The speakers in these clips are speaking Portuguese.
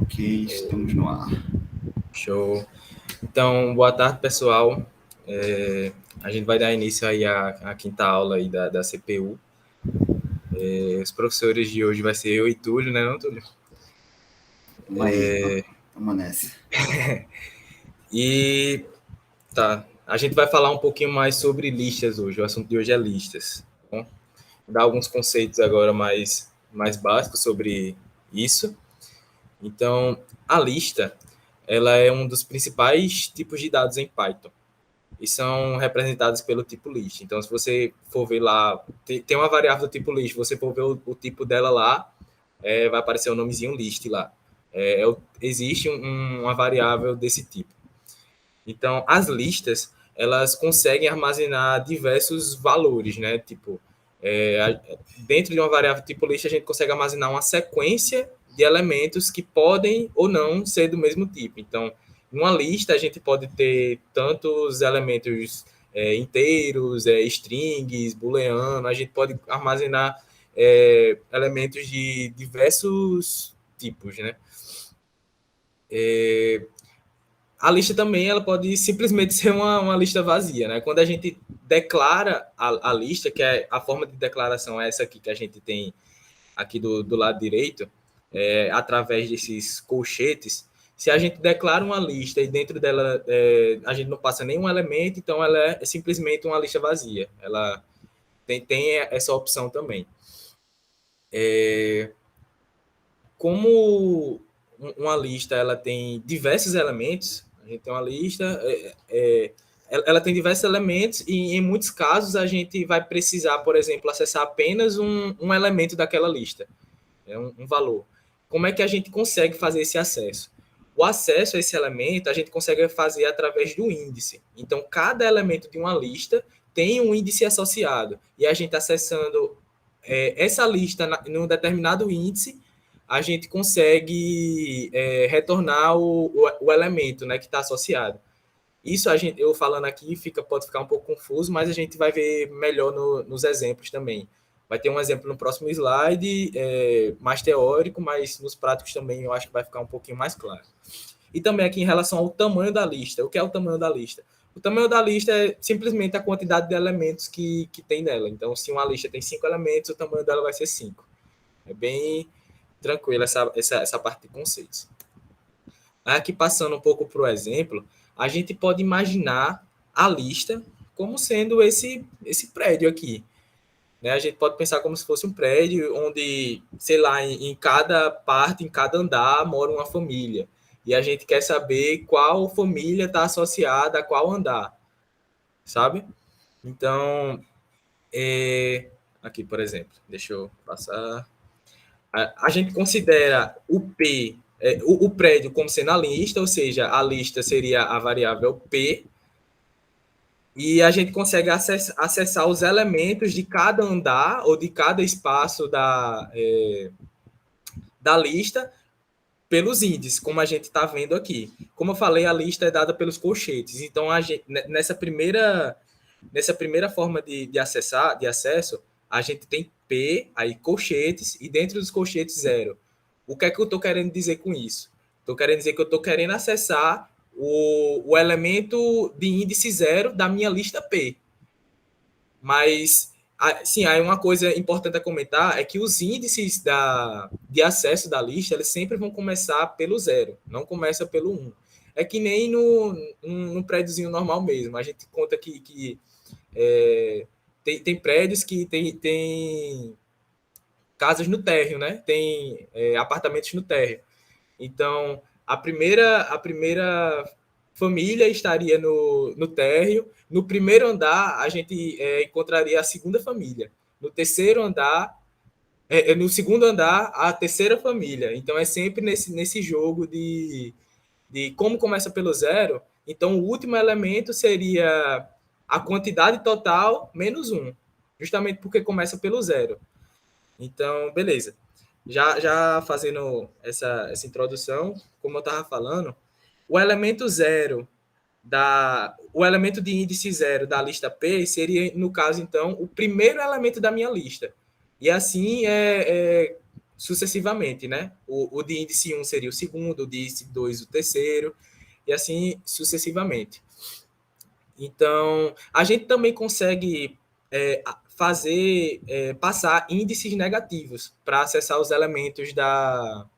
Ok, estamos no ar. Show. Então, boa tarde, pessoal. A gente vai dar início aí à quinta aula aí da CPU. Os professores de hoje vai ser eu e Túlio, né, não, Túlio? Vamos aí, vamos nessa. E tá, a gente vai falar um pouquinho mais sobre listas hoje. O assunto de hoje é listas. Tá bom? Dar alguns conceitos agora mais básicos sobre isso. Então, a lista, ela é um dos principais tipos de dados em Python. E são representados pelo tipo list. Então, se você for ver lá, tem uma variável do tipo list, você for ver o tipo dela lá, vai aparecer o nomezinho list lá. Existe uma variável desse tipo. Então, as listas, elas conseguem armazenar diversos valores, né? Tipo, dentro de uma variável tipo list, a gente consegue armazenar uma sequência de elementos que podem ou não ser do mesmo tipo. Então, numa lista, a gente pode ter tantos elementos inteiros, strings, booleano, a gente pode armazenar elementos de diversos tipos, né? A lista também ela pode simplesmente ser uma lista vazia, né? Quando a gente declara a lista, que é a forma de declaração é essa aqui que a gente tem aqui do lado direito, através desses colchetes, se a gente declara uma lista e dentro dela a gente não passa nenhum elemento, então ela é simplesmente uma lista vazia. Ela tem essa opção também. Como uma lista ela tem diversos elementos, a gente tem uma lista, ela tem diversos elementos e em muitos casos a gente vai precisar, por exemplo, acessar apenas um elemento daquela lista, um valor. Como é que a gente consegue fazer esse acesso? O acesso a esse elemento a gente consegue fazer através do índice. Então, cada elemento de uma lista tem um índice associado. E a gente acessando essa lista num determinado índice, a gente consegue retornar o elemento, né, que está associado. Isso eu falando aqui pode ficar um pouco confuso, mas a gente vai ver melhor nos exemplos também. Vai ter um exemplo no próximo slide, mais teórico, mas nos práticos também eu acho que vai ficar um pouquinho mais claro. E também aqui em relação ao tamanho da lista. O que é o tamanho da lista? O tamanho da lista é simplesmente a quantidade de elementos que tem nela. Então, se uma lista tem 5 elementos, o tamanho dela vai ser 5. É bem tranquilo essa parte de conceitos. Aqui passando um pouco para o exemplo, a gente pode imaginar a lista como sendo esse prédio aqui. Né? A gente pode pensar como se fosse um prédio onde, sei lá, em cada parte, em cada andar, mora uma família. E a gente quer saber qual família está associada a qual andar, sabe? Então, aqui, por exemplo, deixa eu passar. A gente considera o P, o prédio como sendo a lista, ou seja, a lista seria a variável P, e a gente consegue acessar os elementos de cada andar ou de cada espaço da lista pelos índices, como a gente está vendo aqui. Como eu falei, a lista é dada pelos colchetes. Então, nessa primeira forma de acesso, a gente tem P, aí colchetes, e dentro dos colchetes, 0. O que é que eu estou querendo dizer com isso? Estou querendo dizer que eu estou querendo acessar o elemento de índice 0 da minha lista P. Mas, sim, aí uma coisa importante a comentar é que os índices de acesso da lista, eles sempre vão começar pelo 0, não começa pelo 1. É que nem no prédiozinho normal mesmo. A gente conta que tem prédios que tem casas no térreo, né? Tem apartamentos no térreo. Então, a primeira família estaria no térreo. No primeiro andar, a gente encontraria a segunda família. No terceiro andar, no segundo andar, a terceira família. Então, é sempre nesse jogo de como começa pelo 0. Então, o último elemento seria a quantidade total menos 1, justamente porque começa pelo 0. Então, beleza. Já fazendo essa introdução, como eu estava falando, o elemento 0 o elemento de índice 0 da lista P seria, no caso, então, o primeiro elemento da minha lista. E assim sucessivamente, né? O de índice 1 seria o segundo, o de índice 2 o terceiro, e assim sucessivamente. Então, a gente também consegue passar índices negativos para acessar os elementos da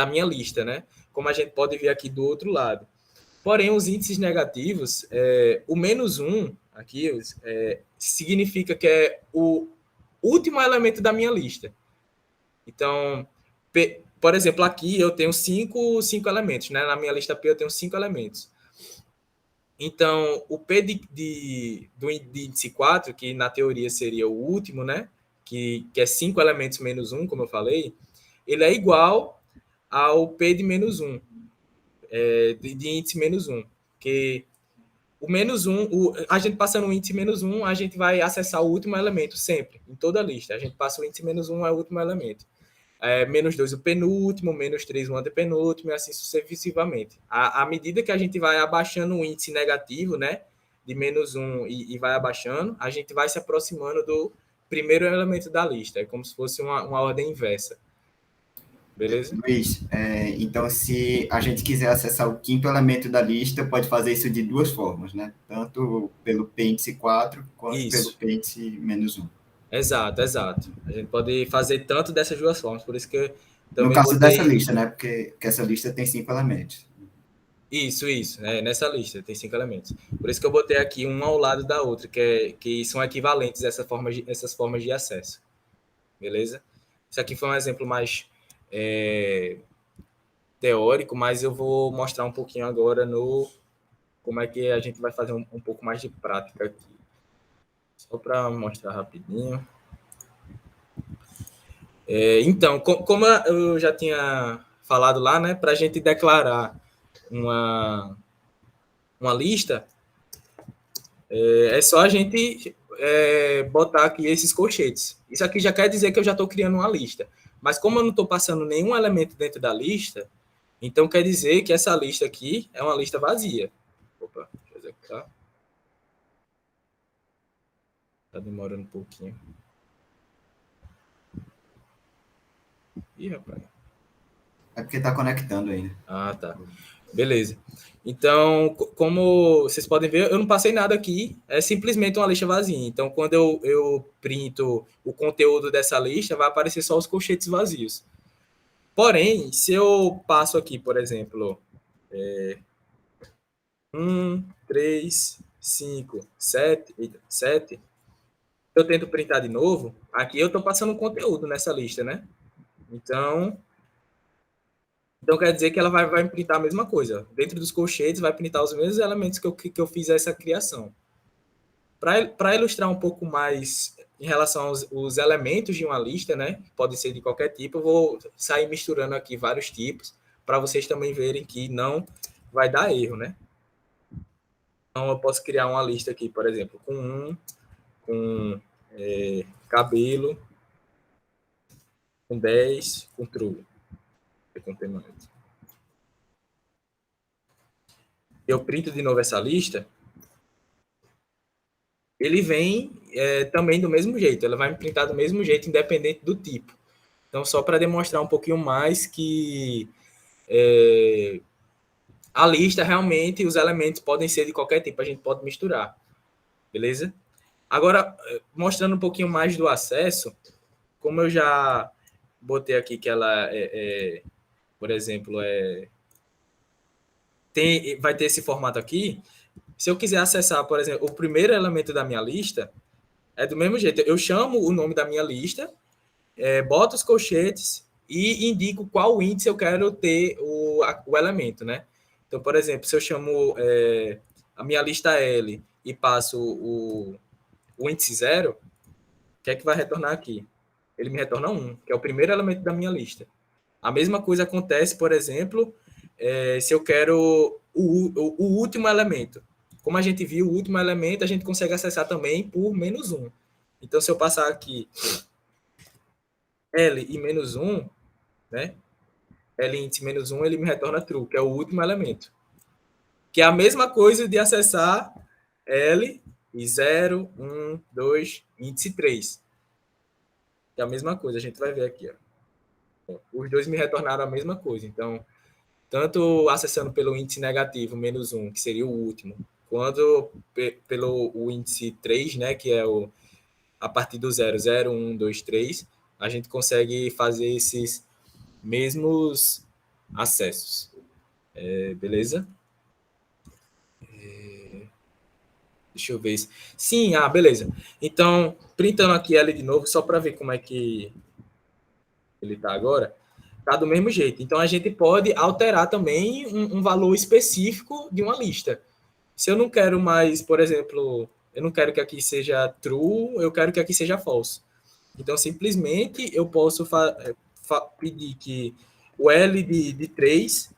minha lista, né? Como a gente pode ver aqui do outro lado. Porém, os índices negativos, o menos um aqui, significa que é o último elemento da minha lista. Então, por exemplo, aqui eu tenho cinco elementos, né? Na minha lista P eu tenho 5 elementos. Então, o P de índice 4, que na teoria seria o último, né? Que é 5 elementos menos 1, como eu falei, ele é igual ao P de menos 1, de índice menos 1. Que o menos 1, a gente passando o índice menos 1, a gente vai acessar o último elemento sempre, em toda a lista. A gente passa o índice menos 1, é o último elemento. Menos 2 o penúltimo, menos 3 o antepenúltimo, e assim sucessivamente. À medida que a gente vai abaixando o índice negativo, né, de menos 1 e vai abaixando, a gente vai se aproximando do primeiro elemento da lista. É como se fosse uma ordem inversa. Beleza? Luiz, então se a gente quiser acessar o quinto elemento da lista, pode fazer isso de duas formas, né? Tanto pelo pêndice 4 quanto pelo Isso. pêndice menos 1. Exato, exato. A gente pode fazer tanto dessas duas formas, por isso que eu No também caso dessa botei lista, né? Porque essa lista tem 5 elementos. isso, nessa lista tem 5 elementos. Por isso que eu botei aqui um ao lado da outra, que são equivalentes essas formas de acesso. Beleza? Isso aqui foi um exemplo mais teórico, mas eu vou mostrar um pouquinho agora no como é que a gente vai fazer um pouco mais de prática aqui. Só para mostrar rapidinho. Então, como eu já tinha falado lá, né, para a gente declarar uma lista, é só a gente botar aqui esses colchetes. Isso aqui já quer dizer que eu já estou criando uma lista. Mas como eu não estou passando nenhum elemento dentro da lista, então quer dizer que essa lista aqui é uma lista vazia. Opa, deixa eu executar. Está demorando um pouquinho. Ih, rapaz. É porque está conectando ainda. Ah, tá. Beleza. Então, como vocês podem ver, eu não passei nada aqui, é simplesmente uma lista vazia. Então, quando eu printo o conteúdo dessa lista, vai aparecer só os colchetes vazios. Porém, se eu passo aqui, por exemplo, 1, 3, 5, 7, eu tento printar de novo, aqui eu estou passando conteúdo nessa lista, né? Então quer dizer que ela vai printar a mesma coisa. Dentro dos colchetes, vai printar os mesmos elementos que eu fiz essa criação. Para ilustrar um pouco mais em relação aos elementos de uma lista, né? Pode ser de qualquer tipo, eu vou sair misturando aqui vários tipos, para vocês também verem que não vai dar erro, né? Então, eu posso criar uma lista aqui, por exemplo, com cabelo, com 10, com true, com temante. Eu printo de novo essa lista, ele vem também do mesmo jeito, ela vai me printar do mesmo jeito, independente do tipo. Então, só para demonstrar um pouquinho mais que a lista realmente, os elementos podem ser de qualquer tipo, a gente pode misturar, beleza? Agora, mostrando um pouquinho mais do acesso, como eu já botei aqui que ela por exemplo, vai ter esse formato aqui, se eu quiser acessar, por exemplo, o primeiro elemento da minha lista, é do mesmo jeito, eu chamo o nome da minha lista, boto os colchetes e indico qual índice eu quero ter o elemento, né? Então, por exemplo, se eu chamo a minha lista L e passo o índice 0, o que é que vai retornar aqui? Ele me retorna 1, que é o primeiro elemento da minha lista. A mesma coisa acontece, por exemplo, se eu quero o último elemento. Como a gente viu, o último elemento a gente consegue acessar também por menos 1. Então, se eu passar aqui L e menos 1, né? L índice menos 1, ele me retorna true, que é o último elemento. Que é a mesma coisa de acessar L e 0, 1, 2, índice 3. Que é a mesma coisa, a gente vai ver aqui. Ó. Os dois me retornaram a mesma coisa. Então, tanto acessando pelo índice negativo, -1, que seria o último, quanto pelo o índice 3, né, que é a partir do 0, 0, 1, 2, 3, a gente consegue fazer esses mesmos acessos. Beleza? Deixa eu ver isso. Sim, beleza. Então, printando aqui ela de novo, só para ver como é que ele está agora. Tá do mesmo jeito. Então, a gente pode alterar também um valor específico de uma lista. Se eu não quero mais, por exemplo, eu não quero que aqui seja true, eu quero que aqui seja false. Então, simplesmente, eu posso pedir que o L de 3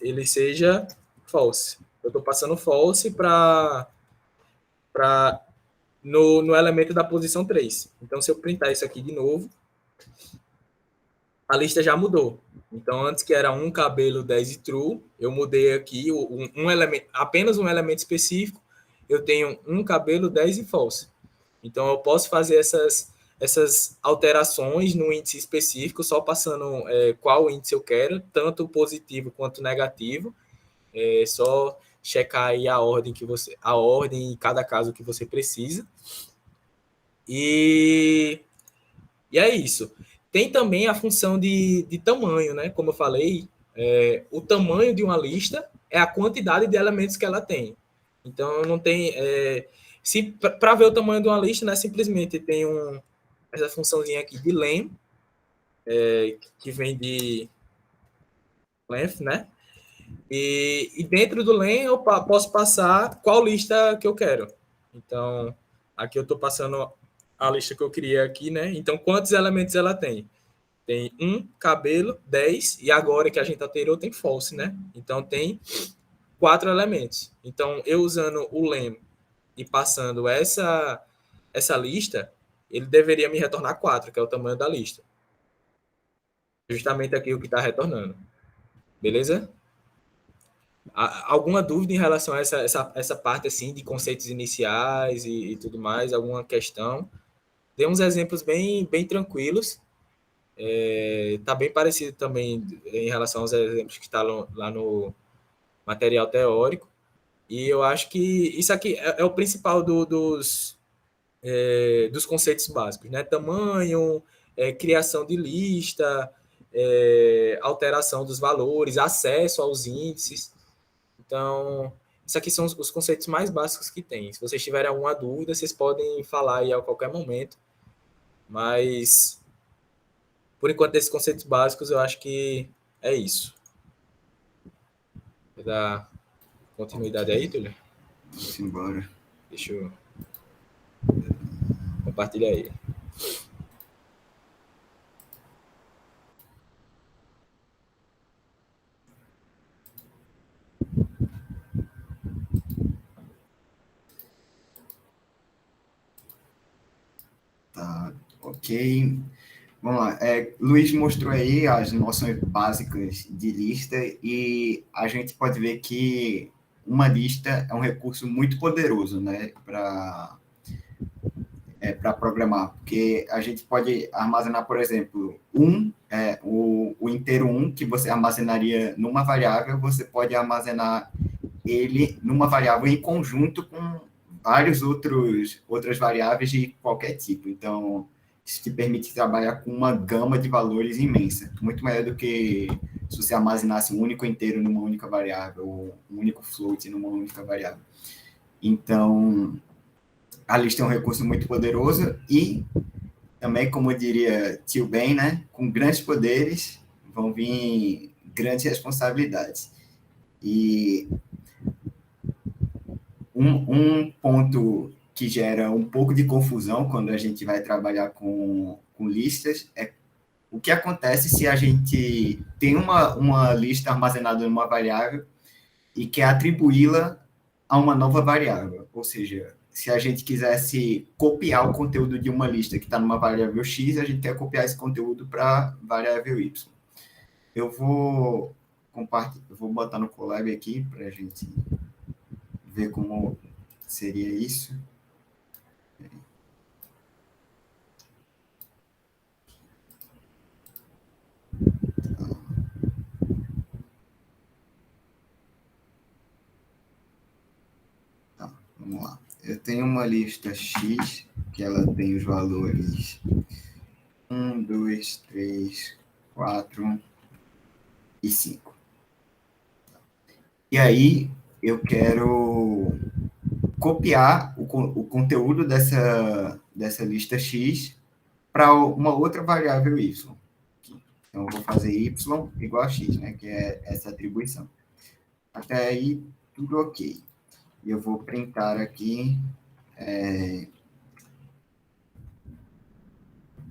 ele seja false. Eu estou passando false para no elemento da posição 3. Então, se eu printar isso aqui de novo, a lista já mudou. Então, antes que era um cabelo 10 e true, eu mudei aqui um elemento, apenas um elemento específico, eu tenho um cabelo 10 e false. Então, eu posso fazer essas alterações no índice específico, só passando qual índice eu quero, tanto positivo quanto negativo. É só checar aí a ordem em cada caso que você precisa. E é isso. Tem também a função de tamanho, né? Como eu falei, o tamanho de uma lista é a quantidade de elementos que ela tem. Então, não tem. Se para ver o tamanho de uma lista, né, simplesmente tem essa funçãozinha aqui de len, que vem de length, né? E dentro do len eu posso passar qual lista que eu quero. Então, aqui eu estou passando a lista que eu criei aqui, né? Então, quantos elementos ela tem? Tem cabelo, 10, e agora que a gente alterou tem false, né? Então, tem 4 elementos. Então, eu usando o len e passando essa lista, ele deveria me retornar 4, que é o tamanho da lista. Justamente aqui o que está retornando. Beleza? Alguma dúvida em relação a essa parte assim de conceitos iniciais e tudo mais? Alguma questão? Dei uns exemplos bem tranquilos. Tá bem parecido também em relação aos exemplos que está lá no material teórico. E eu acho que isso aqui é o principal dos conceitos básicos, né? Tamanho, criação de lista, alteração dos valores, acesso aos índices. Então, isso aqui são os conceitos mais básicos que tem. Se vocês tiverem alguma dúvida, vocês podem falar aí a qualquer momento. Mas, por enquanto, desses conceitos básicos, eu acho que é isso. Vou dar continuidade aí, Túlio? Vamos embora. Deixa eu compartilhar aí. Tá, ok. Vamos lá. Luiz mostrou aí as noções básicas de lista e a gente pode ver que uma lista é um recurso muito poderoso, né, para programar, porque a gente pode armazenar, por exemplo, o inteiro 1, que você armazenaria numa variável, você pode armazenar ele numa variável em conjunto com várias outras variáveis de qualquer tipo. Então, isso te permite trabalhar com uma gama de valores imensa, muito maior do que se você armazenasse um único inteiro numa única variável, ou um único float numa única variável. Então, a lista é um recurso muito poderoso e também, como diria Tio Ben, né, com grandes poderes vão vir grandes responsabilidades. E um ponto que gera um pouco de confusão quando a gente vai trabalhar com listas é o que acontece se a gente tem uma lista armazenada numa variável e quer atribuí-la a uma nova variável. Ou seja, se a gente quisesse copiar o conteúdo de uma lista que está numa variável X, a gente quer copiar esse conteúdo para variável Y. Eu vou botar no Colab aqui para a gente ver como seria isso. eu tenho uma lista X, que ela tem os valores 1, 2, 3, 4 e 5. E aí, eu quero copiar o conteúdo dessa lista X para uma outra variável Y. Então, eu vou fazer Y igual a X, né? Que é essa atribuição. Até aí, tudo ok. E eu vou printar aqui.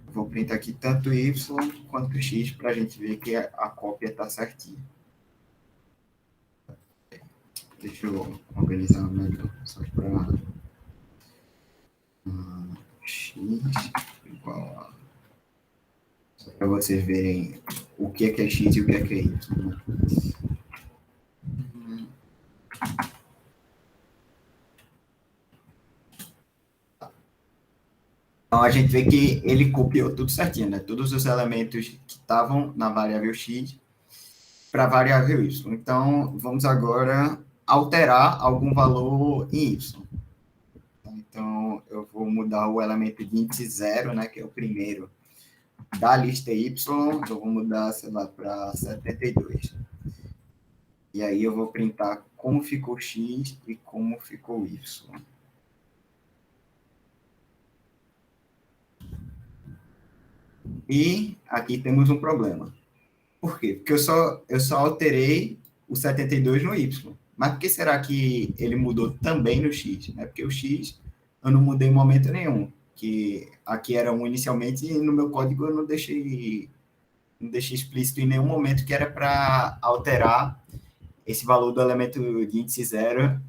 Vou printar aqui tanto Y quanto X para a gente ver que a cópia está certinha. Deixa eu organizar melhor. Só para X igual a... Só para vocês verem o que é X e o que é Y. Né? Então, a gente vê que ele copiou tudo certinho, né? Todos os elementos que estavam na variável X para a variável Y. Então, vamos agora alterar algum valor em Y. Então, eu vou mudar o elemento de índice 0, né? Que é o primeiro da lista Y. Eu vou mudar, sei lá, para 72. E aí eu vou printar como ficou X e como ficou Y. E aqui temos um problema. Por quê? Porque eu só alterei o 72 no Y. Mas por que será que ele mudou também no X? Né? Porque o X eu não mudei em momento nenhum. Que aqui era 1 inicialmente e no meu código eu não deixei explícito em nenhum momento que era para alterar esse valor do elemento de índice 0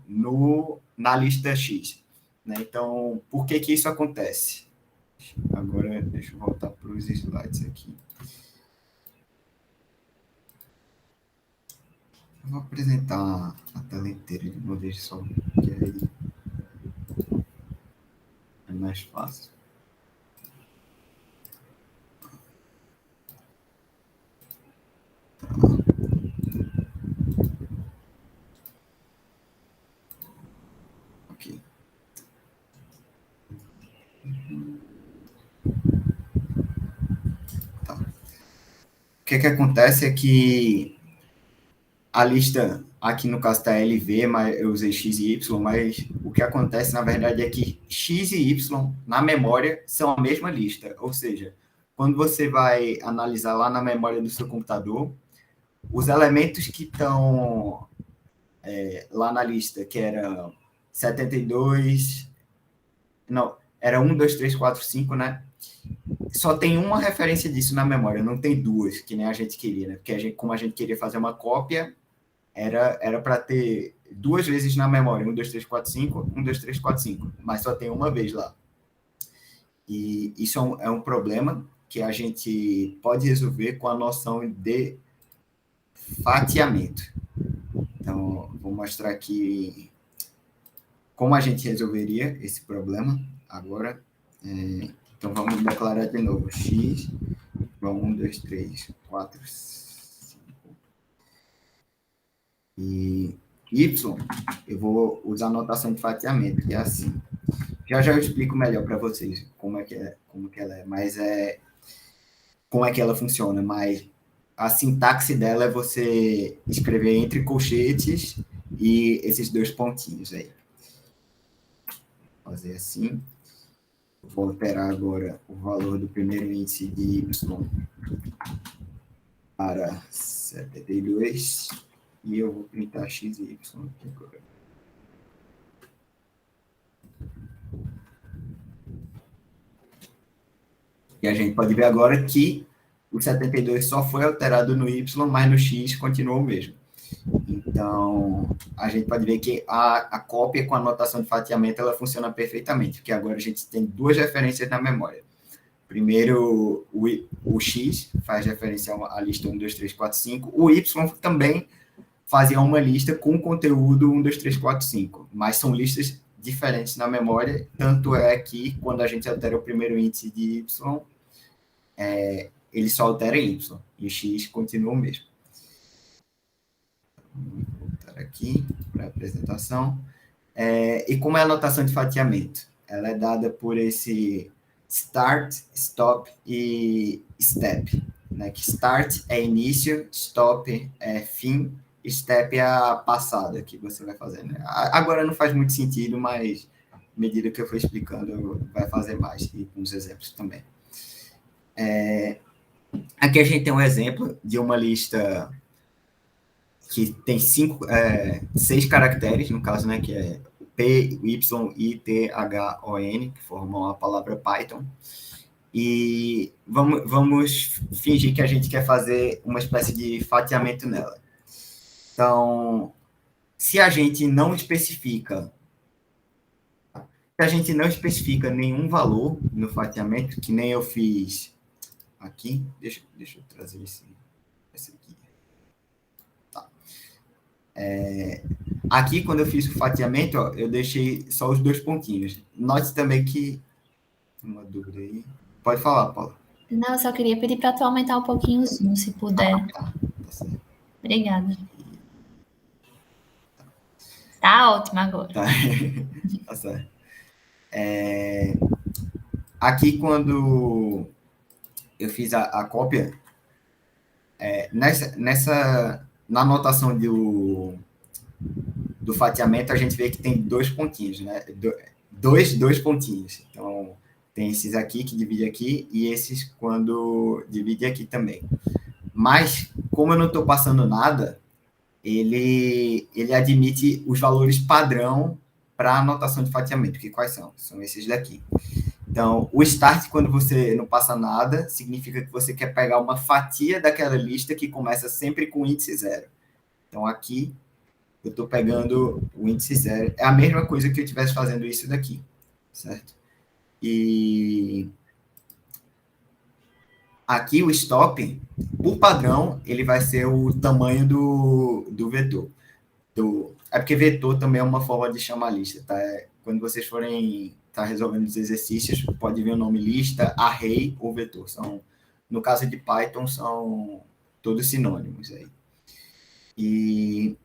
na lista X. Né? Então, por que isso acontece? Agora, deixa eu voltar para os slides aqui. Eu vou apresentar a tela inteira de uma vez só, que aí é mais fácil. Ok. Tá. O que acontece é que a lista, aqui no caso está LV, mas eu usei X e Y, mas o que acontece, na verdade, é que X e Y, na memória, são a mesma lista. Ou seja, quando você vai analisar lá na memória do seu computador, os elementos que estão lá na lista, que era 72... Não, era 1, 2, 3, 4, 5, né? Só tem uma referência disso na memória, não tem duas, que nem a gente queria, né? Porque como a gente queria fazer uma cópia, era para ter duas vezes na memória, 1, 2, 3, 4, 5, 1, 2, 3, 4, 5, mas só tem uma vez lá. E isso é um problema que a gente pode resolver com a noção de fatiamento. Então, vou mostrar aqui como a gente resolveria esse problema agora. Então, vamos declarar de novo x igual a 1, 2, 3, 4, 5. E y, eu vou usar a notação de fatiamento, que é assim. Já eu explico melhor para vocês como é que ela é, mas como é que ela funciona, mas a sintaxe dela é você escrever entre colchetes e esses dois pontinhos aí. Vou fazer assim. Vou alterar agora o valor do primeiro índice de y para 72 e eu vou printar x e y aqui agora. E a gente pode ver agora que o 72 só foi alterado no y, mas no x continuou o mesmo. Então, a gente pode ver que a cópia com a notação de fatiamento ela funciona perfeitamente, porque agora a gente tem duas referências na memória. Primeiro, o x faz referência à lista 1, 2, 3, 4, 5. O y também fazia uma lista com conteúdo 1, 2, 3, 4, 5. Mas são listas diferentes na memória, tanto é que quando a gente altera o primeiro índice de y, ele só altera em y, e o x continua o mesmo. Vou voltar aqui para a apresentação. E como é a notação de fatiamento? Ela é dada por esse start, stop e step. Né? Que start é início, stop é fim, step é a passada que você vai fazer. Né? Agora não faz muito sentido, mas à medida que eu for explicando, vai fazer mais, e com os exemplos também. Aqui a gente tem um exemplo de uma lista que tem 6 caracteres, no caso, né, que é P, Y, I, T, H, O, N, que formam a palavra Python. E vamos fingir que a gente quer fazer uma espécie de fatiamento nela. Então, se a gente não especifica nenhum valor no fatiamento, que nem eu fiz aqui, deixa eu trazer esse aqui. Tá. Aqui, quando eu fiz o fatiamento, ó, eu deixei só os 2 pontinhos. Note também que... Uma dúvida aí. Pode falar, Paula. Não, eu só queria pedir para tu aumentar um pouquinho o zoom, se puder. Tá certo. Obrigada. Tá ótimo agora. Tá certo. Aqui, quando eu fiz a cópia, na anotação do fatiamento, a gente vê que tem 2 pontinhos, né? Dois pontinhos. Então, tem esses aqui que divide aqui e esses quando divide aqui também. Mas, como eu não estou passando nada, ele admite os valores padrão para a anotação de fatiamento, que quais são? São esses daqui. Então, o start, quando você não passa nada, significa que você quer pegar uma fatia daquela lista que começa sempre com índice 0. Então, aqui, eu estou pegando o índice 0. É a mesma coisa que eu estivesse fazendo isso daqui, certo? E aqui o stop, por padrão, ele vai ser o tamanho do vetor. É porque vetor também é uma forma de chamar lista, tá? Quando vocês forem resolvendo os exercícios, pode vir o nome lista, array ou vetor. No caso de Python, são todos sinônimos aí. E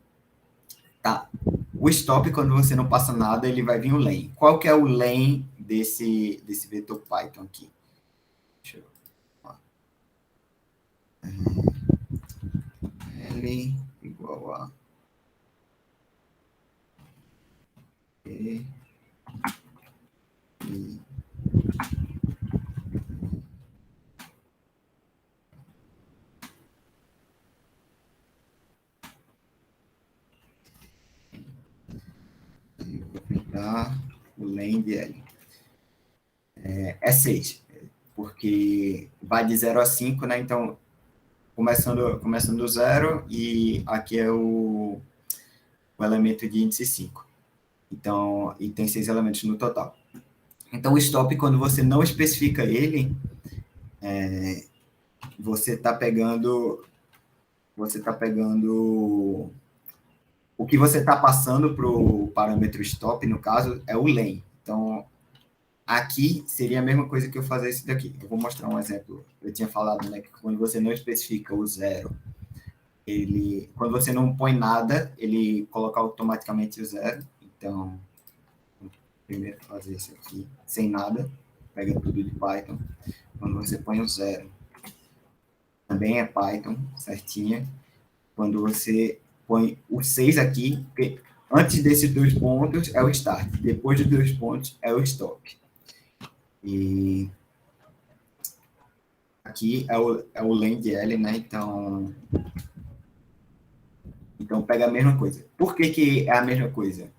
tá. O stop, quando você não passa nada, ele vai vir o len. Qual que é o len desse vetor Python aqui? Deixa eu... L igual a E I o len de L. É 6, porque vai de 0 a 5, né? Então, começando do 0, e aqui é o elemento de índice 5. Então, e tem 6 elementos no total. Então, o stop, quando você não especifica ele, você está pegando o que você está passando para o parâmetro stop, no caso, é o len. Então, aqui seria a mesma coisa que eu fazer isso daqui. Eu vou mostrar um exemplo. Eu tinha falado, né, que quando você não especifica o 0, quando você não põe nada, ele coloca automaticamente o 0. Então, primeiro fazer isso aqui sem nada, pega tudo de Python. Quando você põe o 0, também é Python, certinha. Quando você põe o 6 aqui, porque antes desses 2 pontos é o start, depois dos 2 pontos é o stop. E aqui é o len de L, né? Então pega a mesma coisa. Por que é a mesma coisa?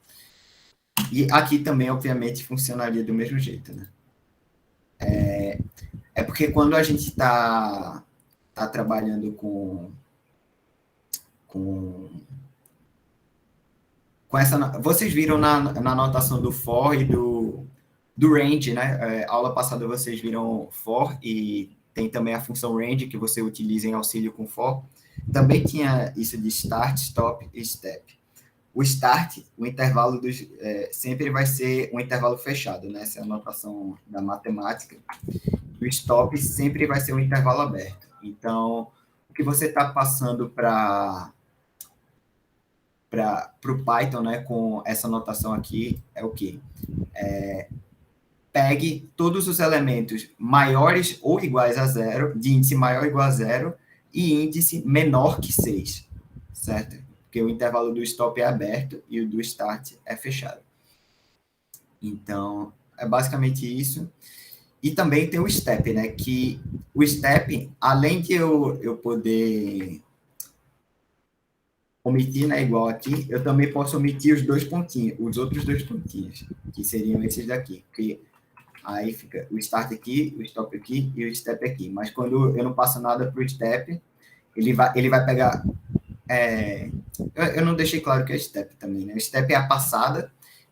E aqui também, obviamente, funcionaria do mesmo jeito, né? É porque quando a gente está trabalhando com essa... Vocês viram na anotação do for e do range, né? Aula passada vocês viram for e tem também a função range que você utiliza em auxílio com for. Também tinha isso de start, stop e step. O start, o intervalo sempre vai ser um intervalo fechado, né? Essa é a notação da matemática. O stop sempre vai ser um intervalo aberto. Então, o que você está passando para para o Python, né, com essa notação aqui, é o quê? Pegue todos os elementos maiores ou iguais a zero, de índice maior ou igual a zero, e índice menor que 6, certo? Porque o intervalo do stop é aberto e o do start é fechado. Então, é basicamente isso. E também tem o step, né? Que o step, além de eu poder omitir, né, igual aqui, eu também posso omitir os dois pontinhos, os outros dois pontinhos, que seriam esses daqui. Porque aí fica o start aqui, o stop aqui e o step aqui. Mas quando eu não passo nada para o step, ele vai pegar... eu não deixei claro que é step também, né? O step é a passada.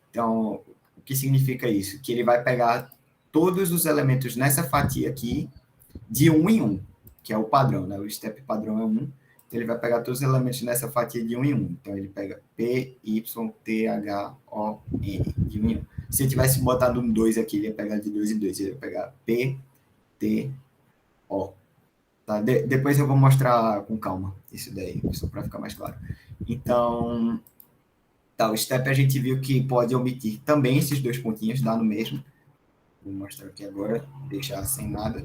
Então, o que significa isso? Que ele vai pegar todos os elementos nessa fatia aqui, de 1 em 1, que é o padrão, né? O step padrão é 1. Então, ele vai pegar todos os elementos nessa fatia de 1 em 1. Então, ele pega P, Y, T, H, O, N, de 1 em 1. Se eu tivesse botado um 2 aqui, ele ia pegar de 2 em 2. Ele ia pegar P, T, O. Tá? Depois eu vou mostrar com calma isso daí, só para ficar mais claro. Então, tá, o step a gente viu que pode omitir também esses dois pontinhos, dá no mesmo. Vou mostrar aqui agora, deixar sem nada.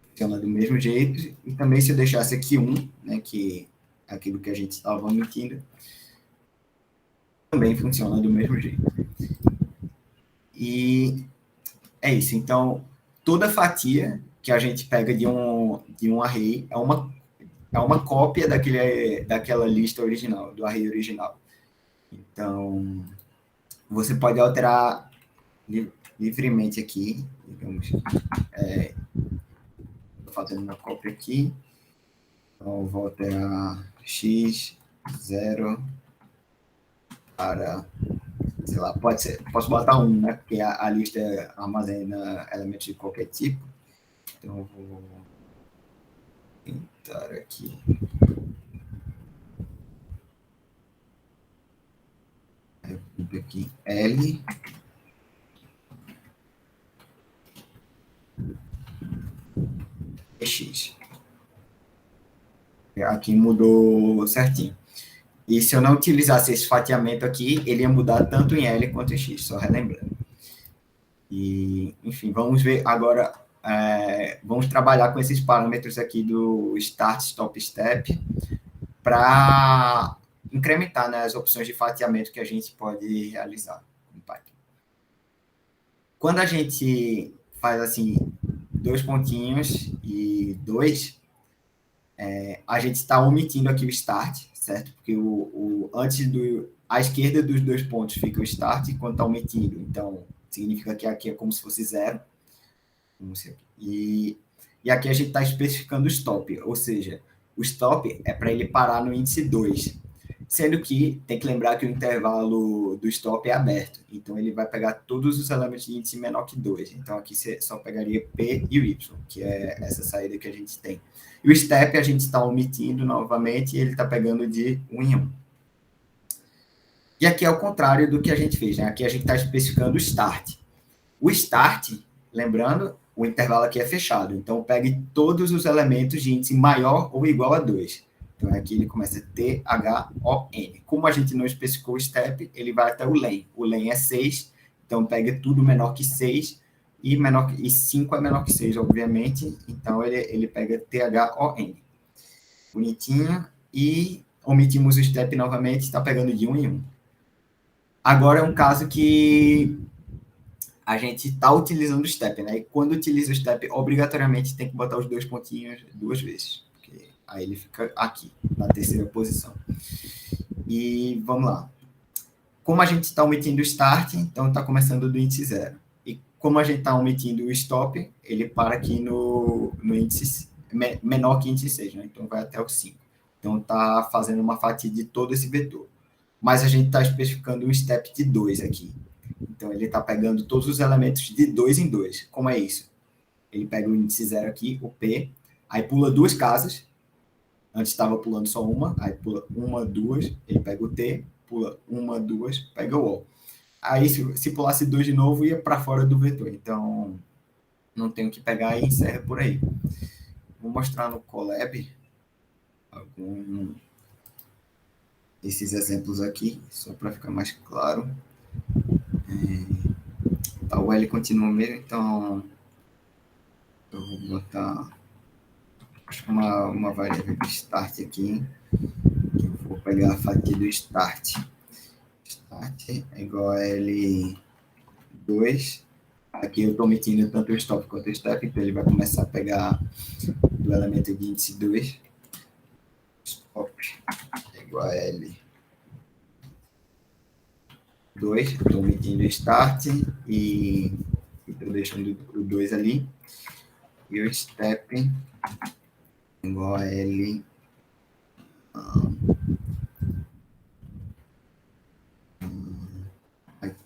Funciona do mesmo jeito. E também se eu deixasse aqui 1, né, que é aquilo que a gente estava omitindo, também funciona do mesmo jeito. E é isso. Então, toda fatia que a gente pega de um array é uma cópia daquela lista original, do array original. Então, você pode alterar livremente aqui, digamos, estou fazendo uma cópia aqui, então eu vou alterar x0 para, sei lá, posso botar 1, né, porque a lista armazena elementos de qualquer tipo, então eu vou tentar aqui. Aqui L X. Aqui mudou certinho. E se eu não utilizasse esse fatiamento aqui, ele ia mudar tanto em L quanto em X, só relembrando. E, enfim, vamos ver agora, vamos trabalhar com esses parâmetros aqui do start, stop, step, para incrementar, né, as opções de fatiamento que a gente pode realizar com Python. Quando a gente faz assim, 2 pontinhos e 2, a gente está omitindo aqui o start, certo? Porque à esquerda dos 2 pontos fica o start, quando está omitindo. Então, significa que aqui é como se fosse 0. E aqui a gente está especificando o stop, ou seja, o stop é para ele parar no índice 2. Sendo que tem que lembrar que o intervalo do stop é aberto. Então, ele vai pegar todos os elementos de índice menor que 2. Então, aqui você só pegaria P e o Y, que é essa saída que a gente tem. E o step a gente está omitindo novamente e ele está pegando de 1 em 1. E aqui é o contrário do que a gente fez, né? Aqui a gente está especificando o start. O start, lembrando, o intervalo aqui é fechado. Então, pegue todos os elementos de índice maior ou igual a 2. Então, aqui ele começa T, H, O, N. Como a gente não especificou o step, ele vai até o len. O len é 6, então pega tudo menor que 6, e 5 é menor que 6, obviamente. Então, ele pega T, H, O, N. Bonitinho. E omitimos o step novamente, está pegando de 1 em 1. Agora é um caso que a gente está utilizando o step, né? E quando utiliza o step, obrigatoriamente tem que botar os 2 pontinhos 2 vezes. Aí ele fica aqui, na terceira posição. E vamos lá. Como a gente está omitindo o start, então está começando do índice 0. E como a gente está omitindo o stop, ele para aqui no índice menor que índice 6, né? Então vai até o 5. Então está fazendo uma fatia de todo esse vetor. Mas a gente está especificando um step de 2 aqui. Então ele está pegando todos os elementos de 2 em 2. Como é isso? Ele pega o índice 0 aqui, o P, aí pula 2 casas. Antes estava pulando só uma, aí pula 1, 2, ele pega o T, pula 1, 2, pega o O. Aí, se pulasse 2 de novo, ia para fora do vetor. Então, não tenho que pegar e encerra por aí. Vou mostrar no Colab esses exemplos aqui, só para ficar mais claro. Tá, o L continua mesmo, então eu vou botar acho que uma variável de start aqui. Eu vou pegar a fatia do start. Start é igual a L2. Aqui eu estou omitindo tanto o stop quanto o step, então ele vai começar a pegar do elemento de índice 2. Stop é igual a L2. Estou omitindo o start e estou deixando o 2 ali. E o step é igual a L.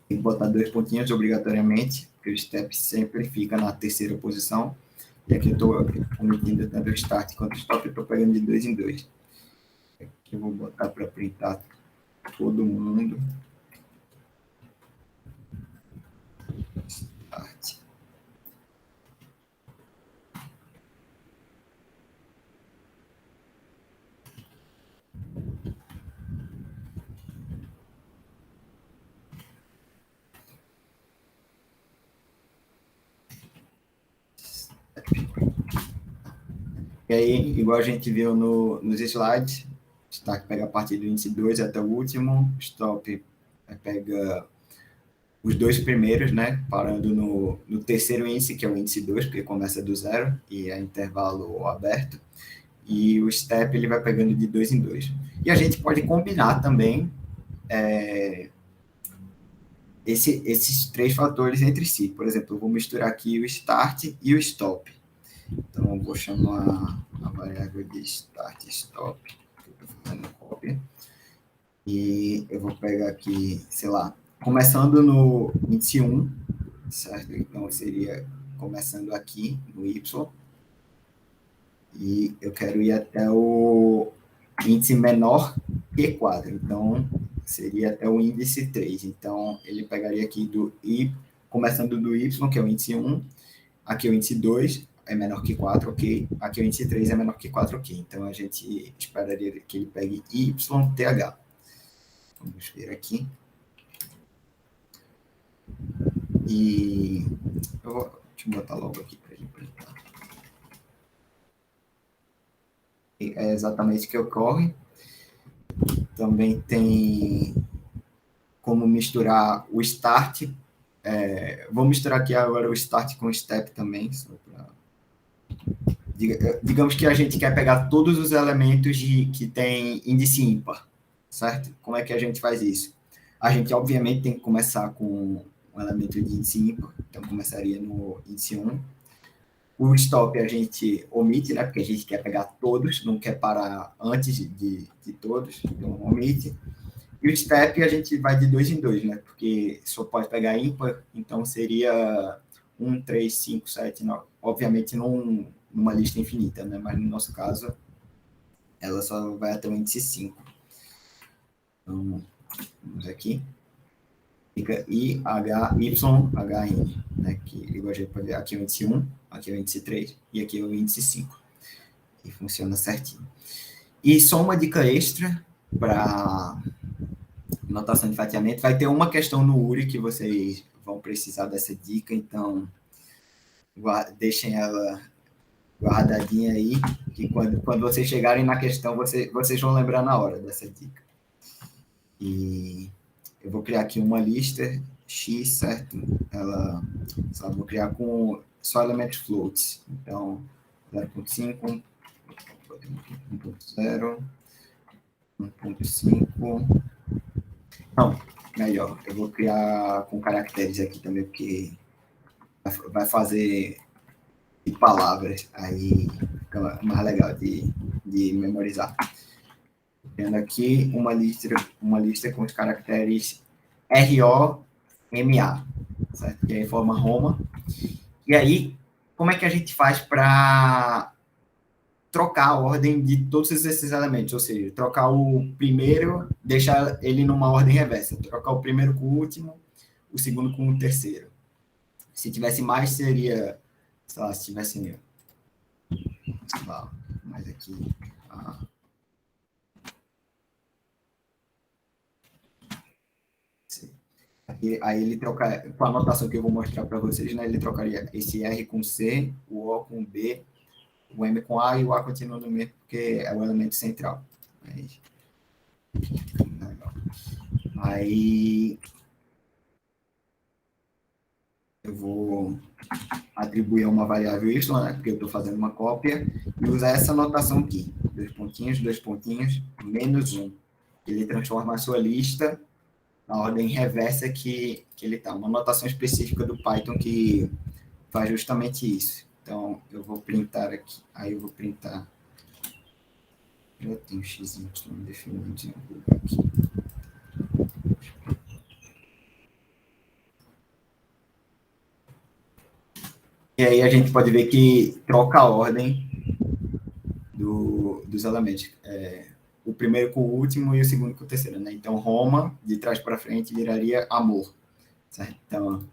Tem que botar 2 pontinhos obrigatoriamente, porque o step sempre fica na terceira posição. E aqui eu estou omitindo tanto o start quanto o stop, eu estou pegando de 2 em 2. Aqui eu vou botar para printar todo mundo. Start. E aí, igual a gente viu nos slides, start pega a partir do índice 2 até o último, stop pega os 2 primeiros, né, parando no terceiro índice, que é o índice 2, porque começa do 0 e é intervalo aberto, e o step ele vai pegando de 2 em 2. E a gente pode combinar também esses 3 fatores entre si. Por exemplo, eu vou misturar aqui o start e o stop. Então, eu vou chamar a variável de start e stop, que eu estou fazendo cópia. E eu vou pegar aqui, sei lá, começando no índice 1, certo? Então, seria começando aqui no Y. E eu quero ir até o índice menor que 4. Então, seria até o índice 3. Então, ele pegaria aqui do I, começando do Y, que é o índice 1. Aqui é o índice 2, é menor que 4, ok. Aqui o índice 3 é menor que 4, ok. Então, a gente esperaria que ele pegue YTH. Vamos ver aqui. E deixa eu botar logo aqui para ele printar. É exatamente o que ocorre. Também tem como misturar o start. Vou misturar aqui agora o start com o step também, só pra... Digamos que a gente quer pegar todos os elementos que tem índice ímpar, certo? Como é que a gente faz isso? A gente, obviamente, tem que começar com um elemento de índice ímpar, então começaria no índice 1. O stop a gente omite, né? Porque a gente quer pegar todos, não quer parar antes de todos, então omite. E o step a gente vai de 2 em 2, né? Porque só pode pegar ímpar, então seria 1, 3, 5, 7, 9. Obviamente numa lista infinita, né? Mas no nosso caso, ela só vai até o índice 5. Então, vamos aqui. Fica IHYHN, né? Que igual a gente pode ver, aqui é o índice 1, aqui é o índice 3 e aqui é o índice 5. E funciona certinho. E só uma dica extra para notação de fatiamento. Vai ter uma questão no URI que vocês vão precisar dessa dica, então deixem ela guardadinha aí, que quando vocês chegarem na questão, vocês vão lembrar na hora dessa dica. E eu vou criar aqui uma lista X, certo? Vou criar com só elementos floats. Então, 0.5, 1.0, 1.5. Não, melhor. Eu vou criar com caracteres aqui também, porque vai fazer de palavras, aí fica mais legal de memorizar. Tendo aqui uma lista com os caracteres ROMA, certo? Que aí forma Roma. E aí, como é que a gente faz para trocar a ordem de todos esses elementos? Ou seja, trocar o primeiro, deixar ele numa ordem reversa. Trocar o primeiro com o último, o segundo com o terceiro. Se tivesse mais, seria... Sei lá, se tivesse... Sei lá, mais aqui... Aí ele troca, com a anotação que eu vou mostrar para vocês, né? Ele trocaria esse R com C, o O com B, o M com A e o A continua no mesmo, porque é o elemento central. Aí eu vou atribuir a uma variável y, né? Porque eu estou fazendo uma cópia, e usar essa anotação aqui, dois pontinhos, menos 1. Ele transforma a sua lista na ordem reversa que ele está. Uma anotação específica do Python que faz justamente isso. Então, eu vou printar aqui. Aí eu vou printar. Já tem o x definido aqui. E aí a gente pode ver que troca a ordem dos elementos. O primeiro com o último e o segundo com o terceiro, né? Então, Roma, de trás para frente, viraria amor. Certo? Então,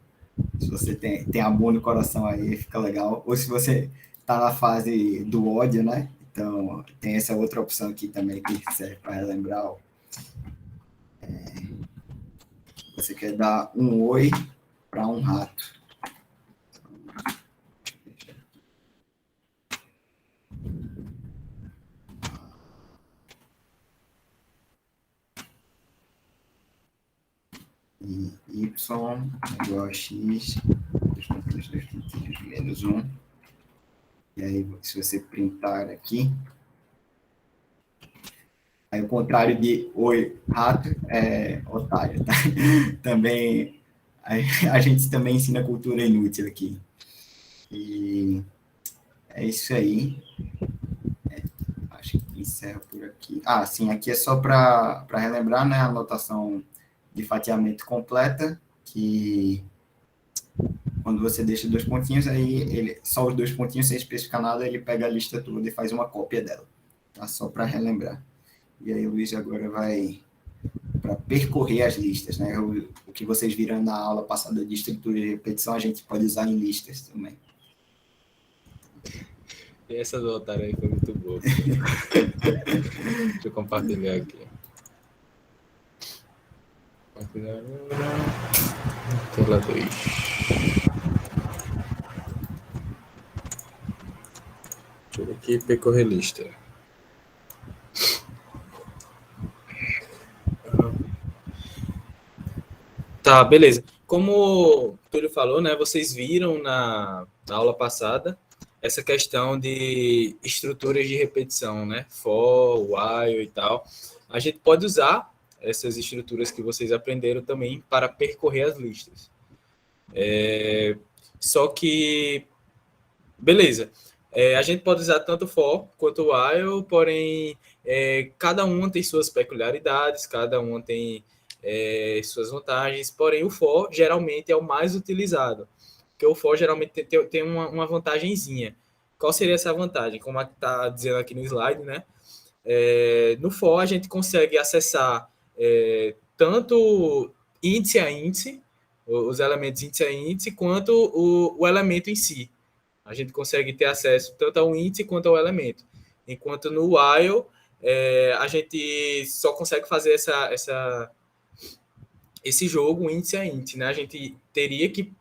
se você tem amor no coração aí, fica legal. Ou se você está na fase do ódio, né? Então, tem essa outra opção aqui também que serve para relembrar. Você quer dar um oi para um rato. E y igual a x, menos 1. E aí, se você printar aqui, aí o contrário de oi, rato, é otário, tá? Também, a gente também ensina cultura inútil aqui. E é isso aí. Acho que encerra por aqui. Ah, sim, aqui é só para relembrar, né, a anotação de fatiamento completa, que quando você deixa 2 pontinhos, aí só os 2 pontinhos, sem especificar nada, ele pega a lista toda e faz uma cópia dela. Tá? Só para relembrar. E aí o Luiz agora vai para percorrer as listas, né? O que vocês viram na aula passada de estrutura de repetição, a gente pode usar em listas também. E essa do otário aí foi muito boa. Deixa eu compartilhar aqui. Compartilhar tela 2. Deixa eu ver aqui, percorrer lista. Tá, beleza. Como o Túlio falou, né? Vocês viram na aula passada essa questão de estruturas de repetição, né? For, while e tal. A gente pode usar essas estruturas que vocês aprenderam também para percorrer as listas. Só que, beleza. A gente pode usar tanto for quanto while, porém, cada uma tem suas peculiaridades, cada uma tem suas vantagens, porém o for geralmente é o mais utilizado, porque o for geralmente tem uma vantagenzinha. Qual seria essa vantagem? Como está dizendo aqui no slide, né? No for a gente consegue acessar tanto índice a índice, os elementos índice a índice, quanto o elemento em si. A gente consegue ter acesso tanto ao índice quanto ao elemento. Enquanto no while, a gente só consegue fazer esse jogo índice a índice, né? A gente teria que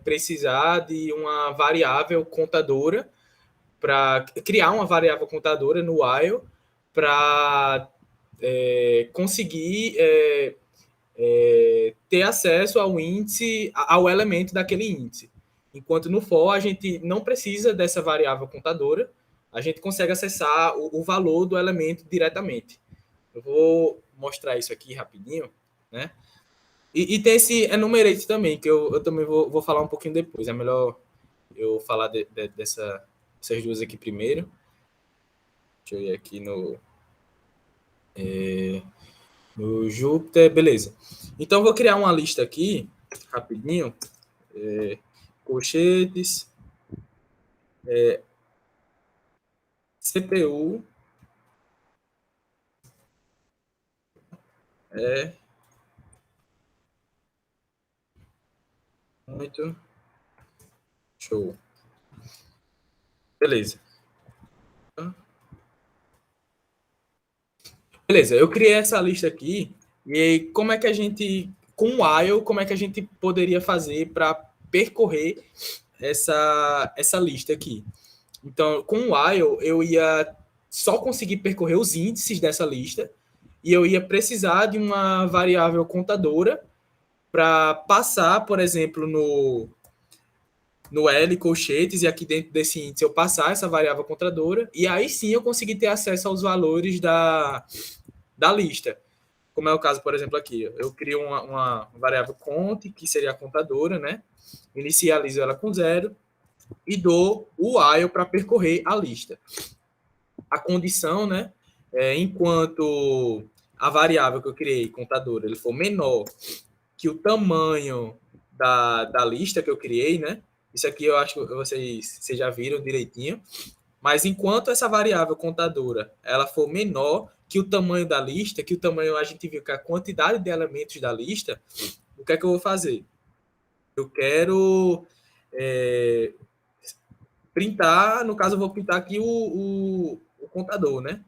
precisar de uma variável contadora para criar uma variável contadora no while para conseguir ter acesso ao índice, ao elemento daquele índice. Enquanto no for a gente não precisa dessa variável contadora, a gente consegue acessar o valor do elemento diretamente. Eu vou mostrar isso aqui rapidinho, né? E tem esse enumerate também, que eu também vou falar um pouquinho depois. É melhor eu falar dessas duas aqui primeiro. Deixa eu ir aqui no Jupyter. Beleza. Então, eu vou criar uma lista aqui, rapidinho. Colchetes. CPU. Muito show. Beleza. Beleza, eu criei essa lista aqui. E aí, como é que a gente com o while, como é que a gente poderia fazer para percorrer essa lista aqui. Então, com o while, eu ia só conseguir percorrer os índices dessa lista e eu ia precisar de uma variável contadora para passar, por exemplo, no L colchetes, e aqui dentro desse índice eu passar essa variável contadora, e aí sim eu conseguir ter acesso aos valores da lista. Como é o caso, por exemplo, aqui. Eu crio uma variável cont, que seria a contadora, né? Inicializo ela com 0 e dou o while para percorrer a lista. A condição, né? Enquanto a variável que eu criei, contadora, ele for menor que o tamanho da lista que eu criei, né? Isso aqui eu acho que vocês já viram direitinho. Mas enquanto essa variável contadora ela for menor que o tamanho da lista, que o tamanho a gente viu que é a quantidade de elementos da lista, o que é que eu vou fazer? Eu quero printar, no caso eu vou printar aqui o contador, né?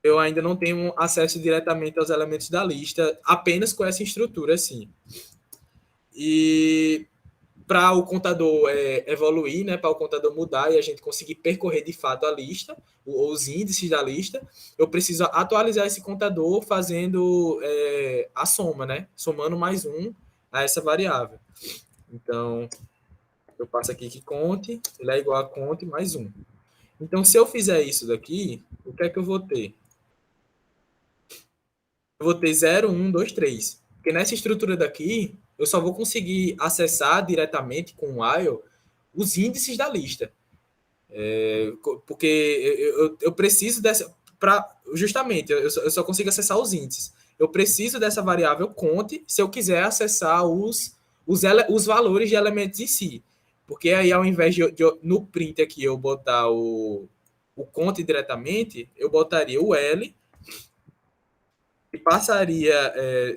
Eu ainda não tenho acesso diretamente aos elementos da lista, apenas com essa estrutura, assim. E para o contador evoluir, né, para o contador mudar e a gente conseguir percorrer de fato a lista, os índices da lista, eu preciso atualizar esse contador fazendo a soma, né, somando mais um a essa variável. Então, eu passo aqui que conte, ele é igual a conte mais um. Então, se eu fizer isso daqui, o que é que eu vou ter? Eu vou ter 0, 1, 2, 3. Porque nessa estrutura daqui, eu só vou conseguir acessar diretamente com o while os índices da lista. Porque eu preciso dessa... justamente, eu só consigo acessar os índices. Eu preciso dessa variável cont se eu quiser acessar os valores de elementos em si. Porque aí, ao invés de no print aqui eu botar o cont diretamente, eu botaria o L e passaria